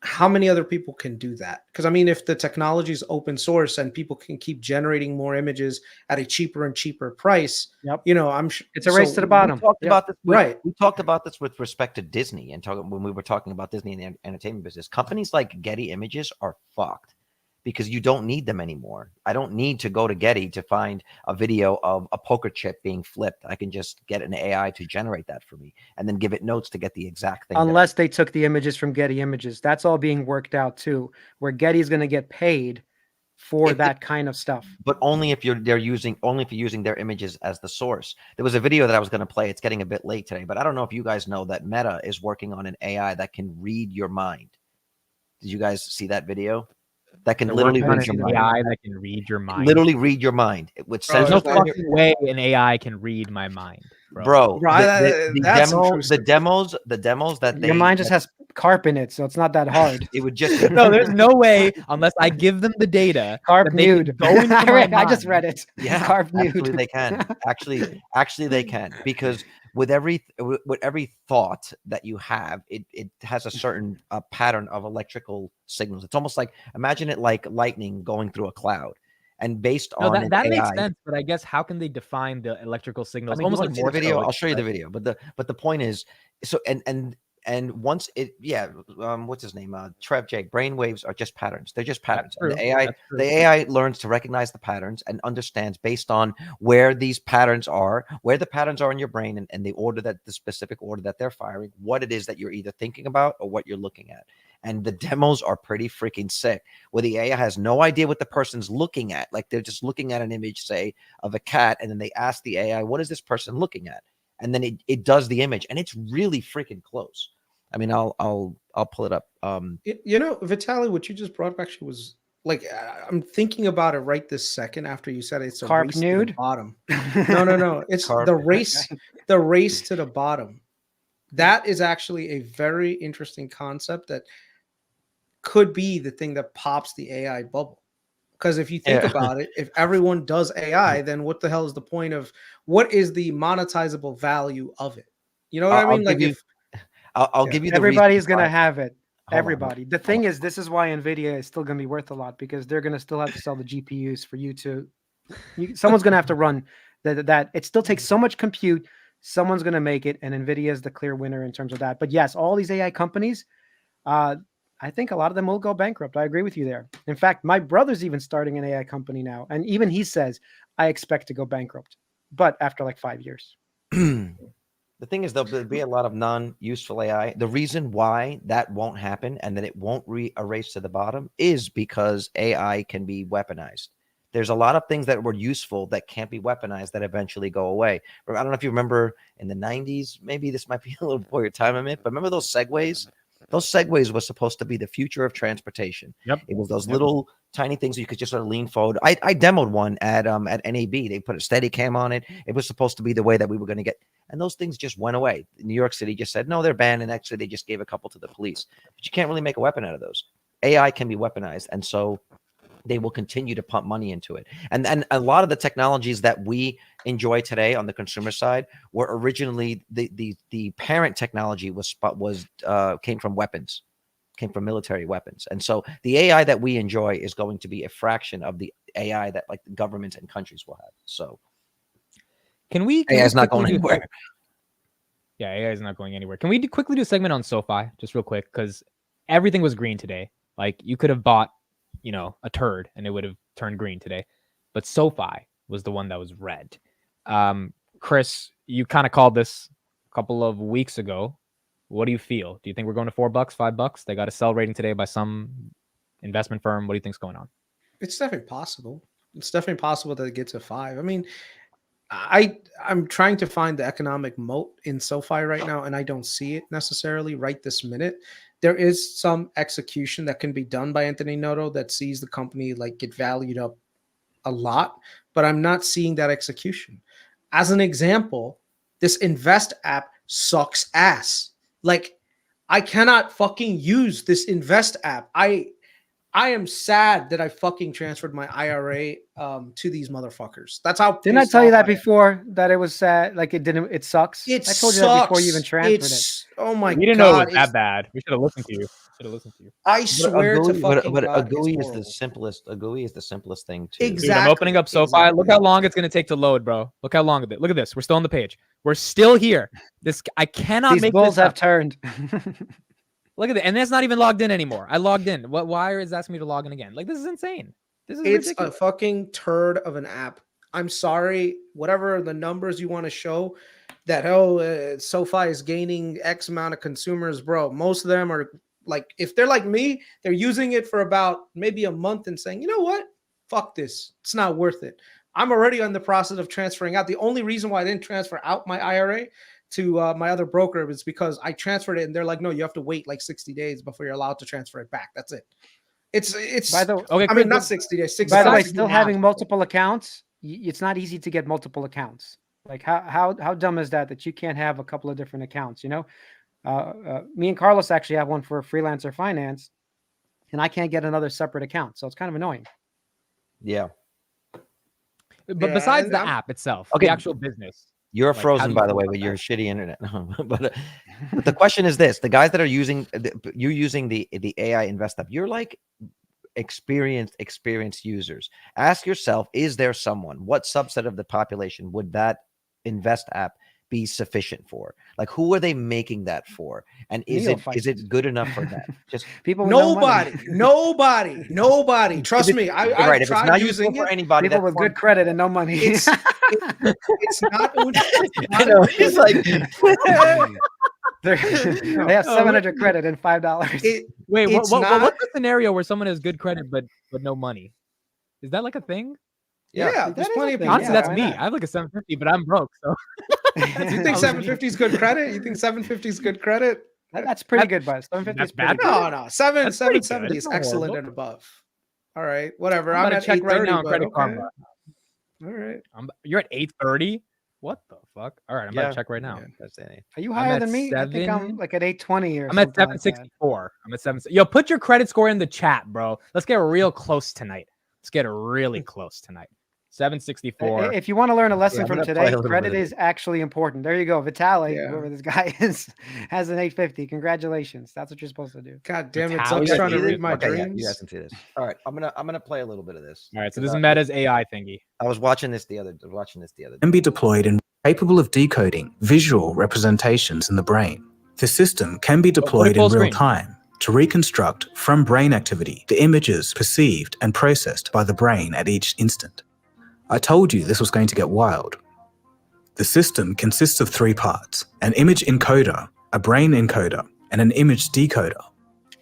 How many other people can do that? Because I mean, if the technology is open source and people can keep generating more images at a cheaper and cheaper price, Yep. I'm sure It's a race to the bottom. We talked about this, Right. We talked about this with respect to Disney and when we were talking about Disney and the entertainment business. Companies like Getty Images are fucked because you don't need them anymore. I don't need to go to Getty to find a video of a poker chip being flipped. I can just get an AI to generate that for me and then give it notes to get the exact thing. Unless they took the images from Getty Images. That's all being worked out too, where Getty's going to get paid for that kind of stuff. But only if you're using their images as the source. There was a video that I was going to play. It's getting a bit late today, but I don't know if you guys know that Meta is working on an AI that can read your mind. Did you guys see that video? That can literally read your mind. AI that can read your mind. Literally read your mind. Which says There's no fucking way an AI can read my mind, bro. The demos that your mind just has carp in it, so it's not that hard. It would just no. There's no way unless I give them the data. Carp nude. I just read it. Yeah, carp nude. Actually, they can. Actually, they can, because with every thought that you have, it has a certain pattern of electrical signals. It's almost like, imagine it like lightning going through a cloud. And based on that AI, makes sense, but I guess how can they define the electrical signals? I mean, almost like more video. I'll show you the video, but the point is, so and once what's his name? Trev J. Brainwaves are just patterns. They're just patterns. And the AI learns to recognize the patterns and understands based on where these patterns are, where the patterns are in your brain, and the specific order that they're firing, what it is that you're either thinking about or what you're looking at. And the demos are pretty freaking sick, where the AI has no idea what the person's looking at. Like, they're just looking at an image, say, of a cat, and then they ask the AI, what is this person looking at? And then it does the image, and it's really freaking close. I mean, I'll pull it up. Vitaly, what you just brought up actually was like, I'm thinking about it right this second after you said it's a carp race nude? to the bottom. No. It's the race to the bottom. That is actually a very interesting concept that could be the thing that pops the AI bubble. Because if you think about it, if everyone does AI, then what the hell is the point of, what is the monetizable value of it? You know what I mean? I'll give you the everybody's going to have it. Everybody. The thing is, this is why NVIDIA is still going to be worth a lot, because they're going to still have to sell the GPUs for someone's going to have to run that. It still takes so much compute. Someone's going to make it, and NVIDIA is the clear winner in terms of that. But yes, all these AI companies, I think a lot of them will go bankrupt. I agree with you there. In fact, my brother's even starting an AI company now. And even he says, I expect to go bankrupt, but after like 5 years. The thing is, there'll be a lot of non-useful AI. The reason why that won't happen and that it won't erase to the bottom is because AI can be weaponized. There's a lot of things that were useful that can't be weaponized that eventually go away. I don't know if you remember in the 90s, maybe this might be a little before your time, Amit, but remember those Segways? Those Segways were supposed to be the future of transportation. Yep. It was those little tiny things you could just sort of lean forward. I demoed one at NAB. They put a Steadicam on it. It was supposed to be the way that we were going to get, and those things just went away. New York City just said, no, they're banned, and actually they just gave a couple to the police. But you can't really make a weapon out of those. AI can be weaponized, and so they will continue to pump money into it. And a lot of the technologies that we enjoy today on the consumer side were originally the parent technology came from weapons, came from military weapons. And so the AI that we enjoy is going to be a fraction of the AI that like the governments and countries will have. So AI is not going anywhere. Yeah, AI is not going anywhere. Can we quickly do a segment on SoFi, just real quick? Because everything was green today. Like you could have bought, a turd and it would have turned green today. But SoFi was the one that was red. KRIS, you kind of called this a couple of weeks ago. What do you feel? Do you think we're going to $4, $5? They got a sell rating today by some investment firm. What do you think's going on? It's definitely possible. It's definitely possible that it gets to 5. I mean, I'm trying to find the economic moat in SoFi right now, and I don't see it necessarily right this minute. There is some execution that can be done by Anthony Noto that sees the company like get valued up a lot, but I'm not seeing that execution. As an example, this Invest app sucks ass. Like, I cannot fucking use this Invest app. I am sad that I fucking transferred my IRA to these motherfuckers. That's how. Didn't I tell you that before? That it was sad. Like it didn't. It sucks. I told you that before you even transferred it. Oh my god! We didn't know it was that bad. We should have listened to you. I swear to fucking but God, a GUI is the simplest. A GUI is the simplest thing too. Exactly. Dude, I'm opening up SoFi. Exactly. Look how long it's going to take to load, bro. Look how long of it. Look at this. We're still on the page. We're still here. I cannot These make bulls this have up. turned. Look at it. And that's not even logged in anymore. I logged in. Why is it asking me to log in again? Like, this is insane. This is ridiculous. A fucking turd of an app. I'm sorry. Whatever the numbers you want to show that, SoFi is gaining X amount of consumers, bro. Most of them are like, if they're like me, they're using it for about maybe a month and saying, you know what? Fuck this. It's not worth it. I'm already in the process of transferring out. The only reason why I didn't transfer out my IRA to my other broker was because I transferred it and they're like, no, you have to wait like 60 days before you're allowed to transfer it back. That's it. It's By the okay. I mean, not 60 days. 60 By the way, days. still having multiple accounts, it's not easy to get multiple accounts. Like how dumb is that you can't have a couple of different accounts? Me and Carlos actually have one for freelancer finance, and I can't get another separate account, so it's kind of annoying. Yeah. But besides the app itself, okay, the actual business. You're Like, frozen, by the way, with your shitty internet. but the question is this: the guys that are using you're using the AI Invest app, you're like experienced users. Ask yourself: is there someone? What subset of the population would that Invest app be sufficient for? Like, who are they making that for? And is it good enough for them? Just people. Nobody. Trust me. I've tried using it. For anybody, people with good credit and no money. It's not. I know. It's like they have 700 credit and $5. Wait, what's the scenario where someone has good credit but no money? Is that like a thing? Yeah, there's plenty of people. Honestly, that's me. I have like a 750, but I'm broke. So you think 750 is good credit? You think 750 is good credit? That's pretty good, but 750 is bad. No, 770 is excellent and above. All right, whatever. I'm at check right now on Credit Karma. All right, you're at 830. What the fuck? All right, I'm about to check right now. Yeah. Are you higher than me? I think I'm like at 820 or I'm at 764. Like I'm at 7. Yo, put your credit score in the chat, bro. Let's get real close tonight. 764. If you want to learn a lesson from today, credit is actually important. There you go. Vitaly, whoever this guy is, has an 850. Congratulations. That's what you're supposed to do. God damn it. I'm trying to read my dreams. You guys can see this. All right. I'm gonna play a little bit of this. All right. So this is Meta's AI thingy. I was watching this the other day. Can be deployed and capable of decoding visual representations in the brain. The system can be deployed in real time, to reconstruct from brain activity the images perceived and processed by the brain at each instant. I told you this was going to get wild. The system consists of 3 parts: an image encoder, a brain encoder, and an image decoder.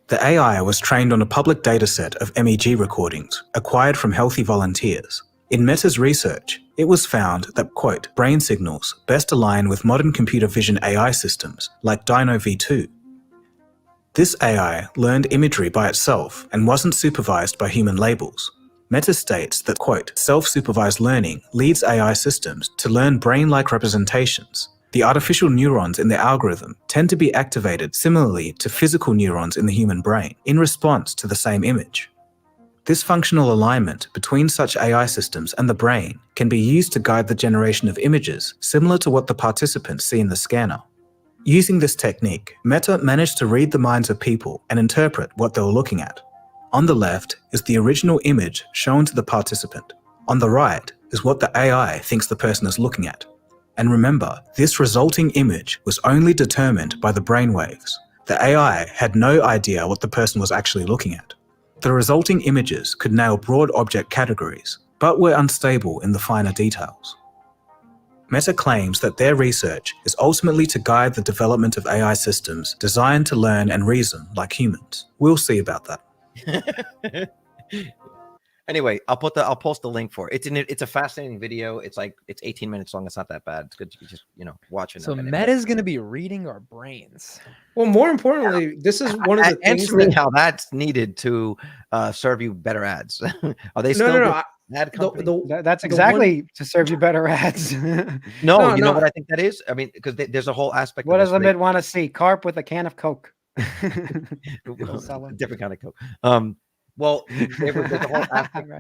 The AI was trained on a public dataset of MEG recordings acquired from healthy volunteers. In Meta's research, it was found that, quote, brain signals best align with modern computer vision AI systems like Dino V2. This AI learned imagery by itself and wasn't supervised by human labels. Meta states that, quote, self-supervised learning leads AI systems to learn brain-like representations. The artificial neurons in the algorithm tend to be activated similarly to physical neurons in the human brain in response to the same image. This functional alignment between such AI systems and the brain can be used to guide the generation of images similar to what the participants see in the scanner. Using this technique, Meta managed to read the minds of people and interpret what they were looking at. On the left is the original image shown to the participant. On the right is what the AI thinks the person is looking at. And remember, this resulting image was only determined by the brainwaves. The AI had no idea what the person was actually looking at. The resulting images could nail broad object categories, but were unstable in the finer details. Meta claims that their research is ultimately to guide the development of AI systems designed to learn and reason like humans. We'll see about that. Anyway, I'll post the link for it. It's a fascinating video. It's 18 minutes long. It's not that bad. It's good to just watch it. So Meta's gonna be reading our brains. Well, more importantly, this is one of the things answer me how that's needed to serve you better ads. Are they still no. ad company? That's exactly to serve you better ads. No, you know what I think that is? I mean, because there's a whole aspect. What does Amit want to see? Carp with a can of Coke. Different kind of Coke. Well,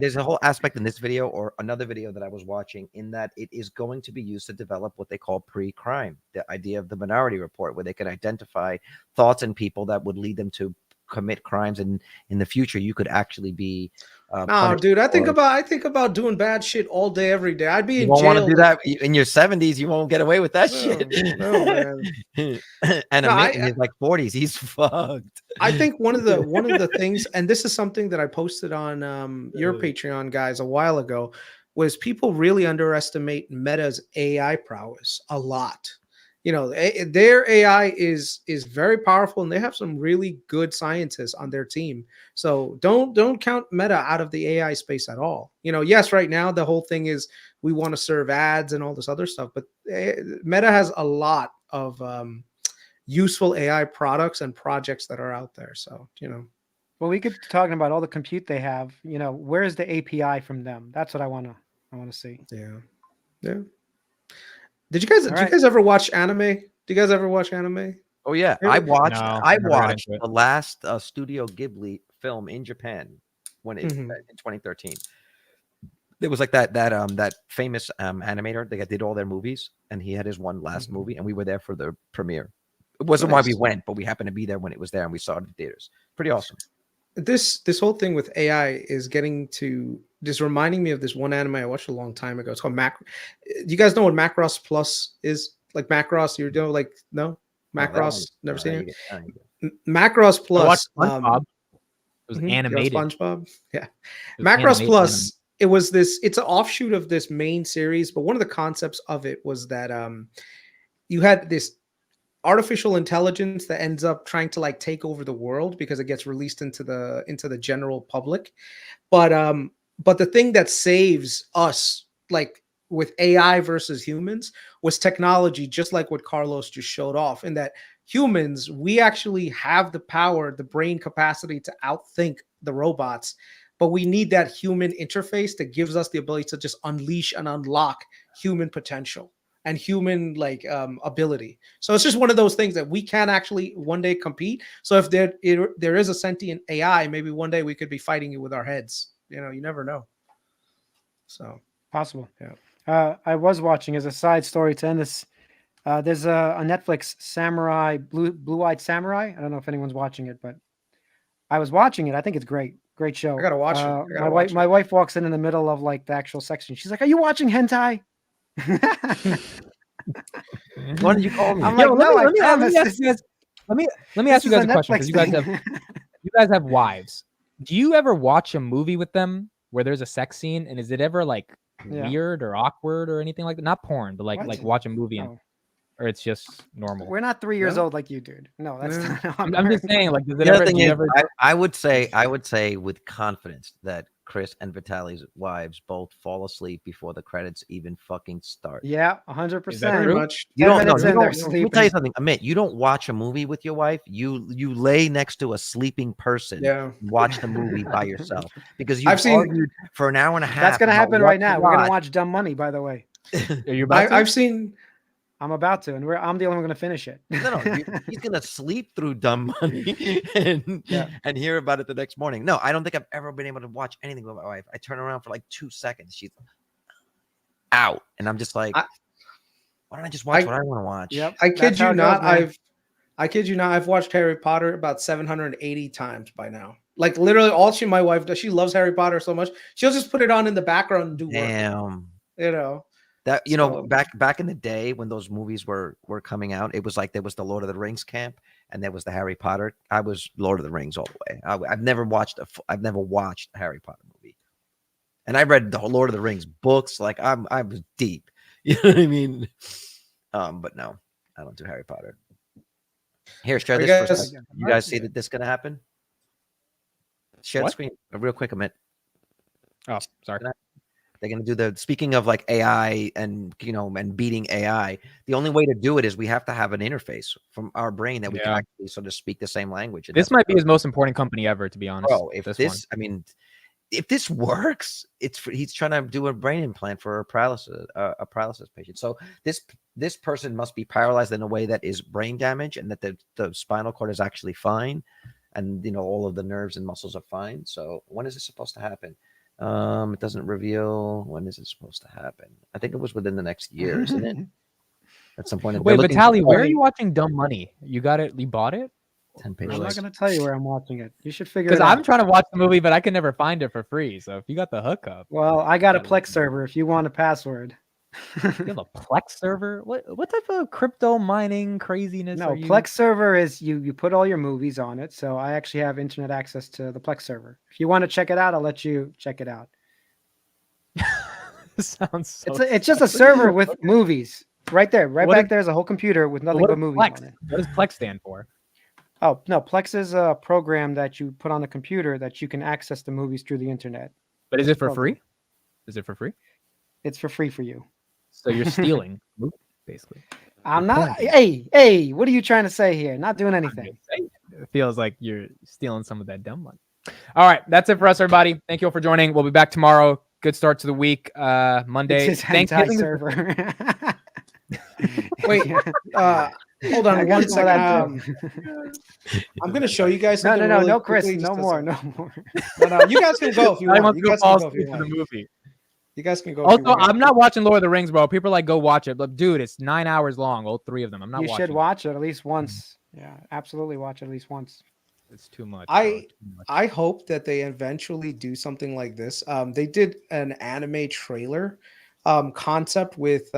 there's a whole aspect in this video or another video that I was watching in that it is going to be used to develop what they call pre-crime, the idea of the Minority Report, where they can identify thoughts in people that would lead them to commit crimes, and in the future you could actually be no, dude, I think about doing bad shit all day, every day. I'd be in jail. You won't want to do that in your 70s. You won't get away with that shit. No, man. And in his 40s, he's fucked. I think one of the things, and this is something that I posted on your Patreon, guys, a while ago, was people really underestimate Meta's AI prowess a lot. Their AI is very powerful, and they have some really good scientists on their team. So don't count Meta out of the AI space at all. Yes, right now the whole thing is we want to serve ads and all this other stuff, but Meta has a lot of useful AI products and projects that are out there. So well, we could be talking about all the compute they have. Where's the API from them? That's what I want to see. Yeah. Did you guys ever watch anime? Do you guys ever watch anime? Oh yeah, I watched the last Studio Ghibli film in Japan when it in 2013. There was that famous animator that did all their movies, and he had his one last movie, and we were there for the premiere. It wasn't why we went, but we happened to be there when it was there, and we saw it in theaters. Pretty awesome. This whole thing with AI is just reminding me of this one anime I watched a long time ago. It's called You guys know what Macross Plus is? Like Macross, no? Macross, never seen it? Macross Plus. It was animated. SpongeBob. Yeah. Macross Plus, it's an offshoot of this main series, but one of the concepts of it was that you had this artificial intelligence that ends up trying to take over the world because it gets released into the general public. But the thing that saves us, with AI versus humans, was technology, just like what Carlos just showed off, in that humans, we actually have the power, the brain capacity to outthink the robots, but we need that human interface that gives us the ability to just unleash and unlock human potential and human ability. So it's just one of those things that we can actually one day compete. So if there is a sentient AI, maybe one day we could be fighting it with our heads. You never know. So possible. Yeah. I was watching, as a side story to end this. There's a Netflix Samurai, Blue-Eyed Samurai. I don't know if anyone's watching it, but I was watching it. I think it's great show. I gotta watch it. My wife walks in the middle of the actual section. She's like, "Are you watching hentai?" What did you call me? I'm like, "No, I promise." Let me This ask you is guys a question, because Netflix you guys have wives. Do you ever watch a movie with them where there's a sex scene, and is it ever like Yeah. weird or awkward or anything like that? Not porn, but like What? watch a movie and No. or it's just normal. We're not 3 years No. old like you, dude. No, that's No. not how I'm just saying, like, does it The other ever? thing Do you is, ever? I would say with confidence that Chris and Vitaly's wives both fall asleep before the credits even fucking start. Yeah, Is that 100%. Very true? much. You 10 don't know. minutes You in, they're don't, let me tell you sleeping. something. Amit, you don't watch a movie with your wife. You lay next to a sleeping person. Yeah. And watch the movie by yourself because I've you've seen- argued for an hour and a half. That's gonna about happen what right to now. We're gonna watch. watch Dumb Money, by the way. Are you about to? I've seen. I'm about to, and I'm the only one gonna finish it. No, he's gonna sleep through Dumb Money and hear about it the next morning. No, I don't think I've ever been able to watch anything with my wife. I turn around for like 2 seconds, she's out, and I'm just like, why don't I just watch what I want to watch? Yep. I kid That's how you it not. goes, man. I kid you not. I've watched Harry Potter about 780 times by now. Like literally, all my wife does. She loves Harry Potter so much. She'll just put it on in the background and do work. Damn. You know. That So- back in the day when those movies were coming out, it was like there was the Lord of the Rings camp and there was the Harry Potter. I was Lord of the Rings all the way. I've never watched a Harry Potter movie, and I read the Lord of the Rings books. Like I was deep. You know what I mean? But no, I don't do Harry Potter. Here, share Are you this. For a guys- second. You guys see that this gonna happen? Share the What? screen real quick, Amit. Oh, sorry. They're going to do the, speaking of like AI and, and beating AI, the only way to do it is we have to have an interface from our brain that we can Yeah. actually sort of speak the same language. And This that's might what be his most important company ever, to be honest. Bro, if this one. I mean, if this works, he's trying to do a brain implant for a paralysis patient. So this person must be paralyzed in a way that is brain damage, and that the spinal cord is actually fine, and all of the nerves and muscles are fine. So when is this supposed to happen? It doesn't reveal when is it supposed to happen. I think it was within the next year, isn't it? At some point. Wait, Vitaly, where are you watching Dumb Money? You got it? You bought it? 10 pages. I'm not gonna tell you where I'm watching it. You should figure Because it out. I'm trying to watch the movie, but I can never find it for free. So if you got the hookup, Well, I got a Yeah. Plex server if you want a password. you have a Plex server. What type of crypto mining craziness? No, are you? Plex server is you put all your movies on it. So I actually have internet access to the Plex server. If you want to check it out, I'll let you check it out. Sounds so. It's just a server with movies right there. Right What back is- there's a whole computer with nothing what but is movies Plex? on it. What does Plex stand for? Oh no, Plex is a program that you put on the computer that you can access the movies through the internet. But is it for Program. free? Is it for free? It's for free for you. So you're stealing, basically. I'm not. Hey, what are you trying to say here? Not doing anything. It feels like you're stealing some of that dumb money. All right, that's it for us, everybody. Thank you all for joining. We'll be back tomorrow. Good start to the week. Monday. It's his hentai Thanksgiving. server. Wait, hold I on got one to know that second. I'm going to show you guys No, something. no, really Chris, quickly, no just more, a- no more. No, you guys can go if you I want. want You to guys fall can go if you asleep for the want. movie. You guys can go. If you Also, want. I'm not watching Lord of the Rings, bro. People are like, go watch it. But dude, it's 9 hours long. All 3 of them. I'm not You watching. should watch it at least once. Yeah, absolutely watch it at least once. It's too much. I- bro. It's too much. I hope that they eventually do something like this. They did an anime trailer concept with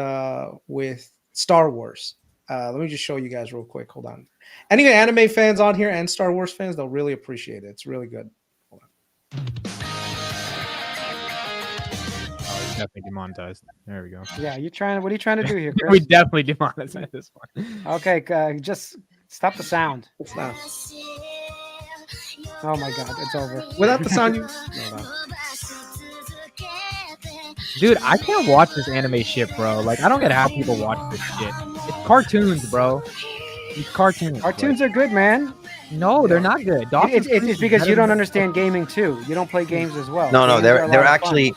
Star Wars. Let me just show you guys real quick. Hold on. Any anime fans on here and Star Wars fans, they'll really appreciate it. It's really good. Oh, it's definitely demonetized. There we go. Yeah, what are you trying to do here, We Chris? definitely demonetized this one. Okay, just stop the sound. It's not Oh my god, it's over. without the sound. You Dude, I can't watch this anime shit, bro. Like, I don't get how people watch this shit. It's cartoons, bro. It's cartoons. Cartoons are good, man. Like, no, they're not good. It's because you don't understand gaming too. You don't play games as well. No, Games are a they're lot of actually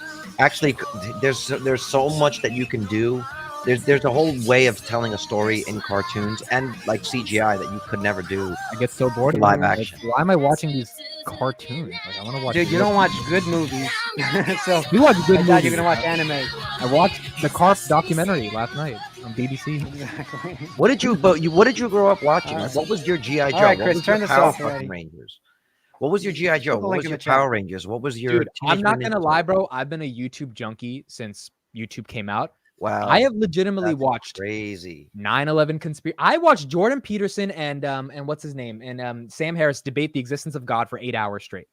there's so much that you can do. There's a whole way of telling a story in cartoons and like CGI that you could never do. I get so bored. Live Like, action. why am I watching these cartoons? Like, I want to watch. Dude, you real- don't watch good movies. So You watch good I movies. thought you were gonna watch anime. I watched the COUP documentary last night on BBC. Exactly. What did you grow up watching? Like, what was your GI Joe? All right, What Chris, was turn your this Power off fucking already. Rangers? What was your GI Joe? Put the What link was in your the chat. Power Rangers? What was your Dude, I'm Teenage not Mutant gonna Ninja lie, Turtles? bro. I've been a YouTube junkie since YouTube came out. Wow. I have legitimately that's watched crazy. 9/11 conspiracy. I watched Jordan Peterson and what's his name and Sam Harris debate the existence of God for 8 hours straight.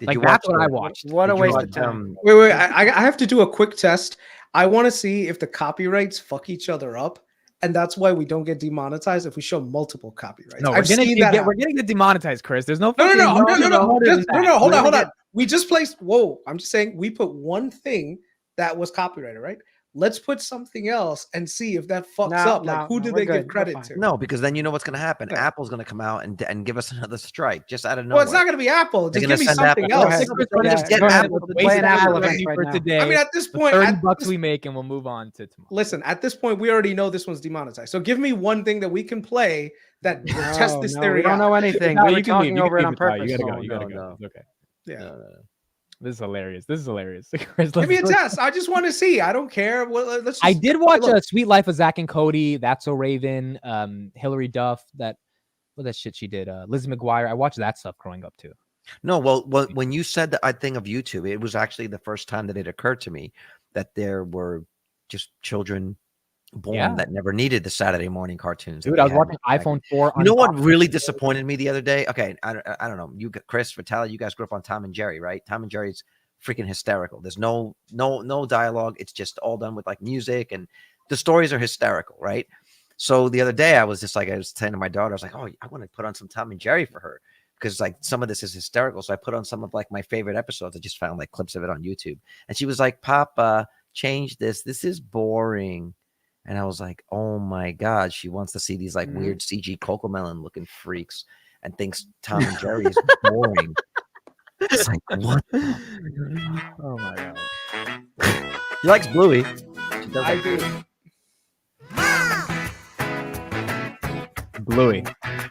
Did Like you that's watch what I the- watched. What a did you waste watch, of time. Wait. I have to do a quick test. I want to see if the copyrights fuck each other up, and that's why we don't get demonetized if we show multiple copyrights. No, I've seen that. we're getting to demonetize, Chris. There's no No, fucking no. harder than that. Hold We're on. gonna get- We just placed. Whoa, I'm just saying we put one thing that was copyrighted, right? Let's put something else and see if that fucks up. Like, who do we're they good. give We're credit fine. to? No, because then you know what's going to happen. Yeah. Apple's going to come out and give us another strike just out of nowhere. Well, it's not going to be Apple. They're Just gonna give me send something Apple. else. Go ahead. We're gonna just get Go ahead. Apple. Play an Apple Waste event right for now. today. I mean, at this The point, 30 bucks we make, and we'll move on to tomorrow. listen. At this point, we already know this one's demonetized. So give me one thing that we can play that will test this theory. We don't out. know anything. No, We you were can talking leave. You over can it on leave, Ty. purpose. You gotta go. No, You gotta no, go. no. It's okay. Yeah. No. This is hilarious. This is hilarious. Chris, Give me a let's- test. I just want to see. I don't care. Well, let's. Just, I did watch look. Sweet Life of Zach and Cody. That's So Raven. Hillary Duff. What that shit she did. Lizzie McGuire. I watched that stuff growing up too. No, well, when you said that thing of YouTube, it was actually the first time that it occurred to me that there were just children born Yeah. that never needed the Saturday morning cartoons. that Dude, they I was had watching back iPhone 4. You know what Unboxed. really disappointed me the other day? Okay, I don't know. You, Chris, Vitaly, you guys grew up on Tom and Jerry, right? Tom and Jerry's freaking hysterical. There's no dialogue. It's just all done with like music, and the stories are hysterical, right? So the other day, I was saying to my daughter, I was like, oh, I want to put on some Tom and Jerry for her because like some of this is hysterical. So I put on some of like my favorite episodes. I just found like clips of it on YouTube, and she was like, Papa, change this. This is boring. And I was like, oh my God, she wants to see these like weird CG Cocomelon looking freaks and thinks Tom and Jerry is boring. It's like, what? Oh my god. She likes Bluey. She does I like do. Bluey.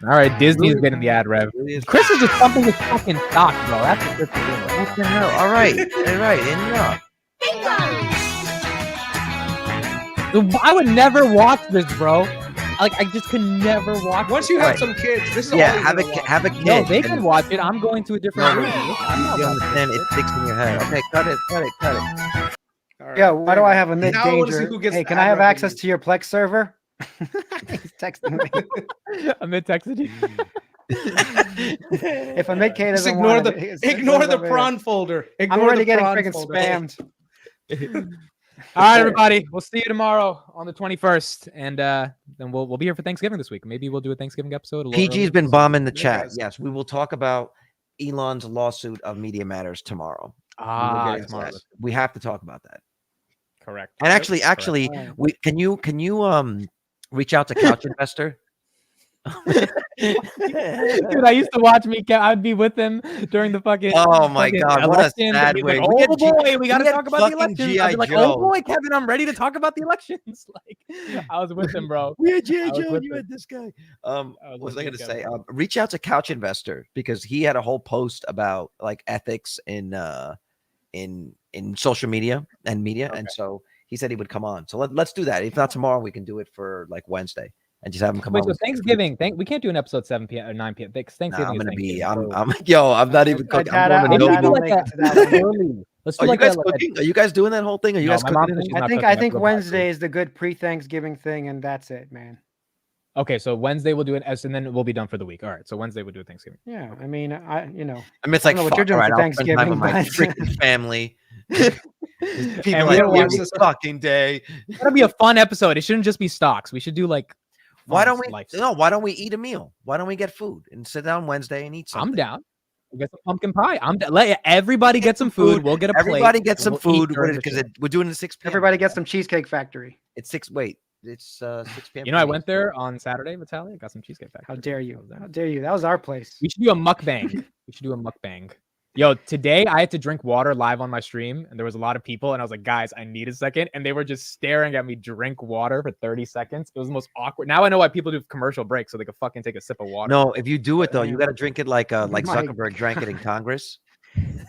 All right, Disney's been in the ad rev. Bluey is- Chris is just pumping his fucking stock, bro. That's what Chris is doing. What the hell? All right. Enough. I would never watch this, bro. Like, I just could never watch. Once this. you have Right. some kids, this is all Yeah, you're have a gonna watch. have a kid. No, they and- can watch it. I'm going to a different No, room. I'm not you watching understand? It sticks in your head. Okay, cut it. All right. Yeah, why do I have a mid Now I wanna see danger? who gets Hey, the can I ad have access revenue. to your Plex server? He's texting me. I'm in Texas. If a mid K Just doesn't ignore want the it, ignore it's the over here. prawn folder. I'm Ignore already the getting prawn freaking folder. spammed. All right, everybody. We'll see you tomorrow on the 21st, and then we'll be here for Thanksgiving this week. Maybe we'll do a Thanksgiving episode. A little PG's early. been bombing the Yeah, chat. guys. Yes, we will talk about Elon's lawsuit of Media Matters tomorrow. We will Ah, get into tomorrow. that. We have to talk about that. Correct. And actually, Correct. we can you reach out to Couch Investor? Dude, I used to watch me. I'd be with him during the fucking. Oh my fucking God, what a elections, and sad he'd be way. Like, We had oh G- boy, we got to we had talk about the fucking elections. I'd be like, G.I. oh Joe. boy, Kevin, I'm ready to talk about the elections. Like, I was with him, bro. We had G.I. I was Joe, with and you him. had this guy. was What was with I going to you, say? Kevin. Reach out to Couch Investor because he had a whole post about like ethics in social media and media, and so he said he would come on. So let's do that. If not tomorrow, we can do it for like Wednesday and just have him come Wait, on. so Thanksgiving, we can't do an episode 7 p.m. or 9 p.m. Thanksgiving. Nah, I'm is gonna be. Thanksgiving, I'm. so- I'm not even cooking. I'm Dad, going to Maybe Dad do will like make a it to that one. early. Let's do Are you like guys a cooking? Are you guys doing that whole thing? Are you No, guys my mom cooking? said she's not I cooking. think Go back. Wednesday is the good pre-Thanksgiving thing, and that's it, man. Okay, so Wednesday we'll do it, and then we'll be done for the week. All right, so Wednesday we'll do Thanksgiving. Yeah, I mean, I mean, it's I like don't know what you're fuck, doing all for right, I'll spend time with my Thanksgiving, freaking family. And People we like don't watch every fucking day. It's gonna be a fun episode. It shouldn't just be stocks. We should do like. Why fun don't we? life No, why don't we eat a meal? Why don't we get food and sit down Wednesday and eat something? I'm down. We'll get some pumpkin pie. Let everybody get some food. We'll get a plate. Everybody get and some we'll eat food during the because show. we're doing it at 6 p.m. everybody gets some Cheesecake Factory. It's 6. Wait, it's 6 p.m. You know, I for me. went there on Saturday, Vitaly. I got some Cheesecake Factory. How dare I you? was there. How dare you? That was our place. We should do a mukbang. We should do a mukbang. Yo, today I had to drink water live on my stream, and there was a lot of people, and I was like, guys, I need a second. And they were just staring at me drink water for 30 seconds. It was the most awkward. Now I know why people do commercial breaks so they can fucking take a sip of water. No, if you do it though, you Damn. got to drink it like My- Zuckerberg drank it in Congress. You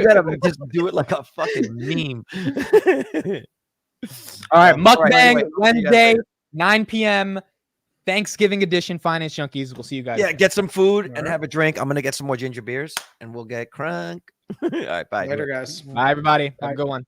gotta just do it like a fucking meme. All right, All right, mukbang anyway, see you guys Wednesday, later. 9 p.m. Thanksgiving edition, Finance Junkies. We'll see you guys. Yeah, get some food and Alright. have a drink. I'm gonna get some more ginger beers and we'll get crunk. All right, bye. Later, guys. Bye, everybody. Have a good one.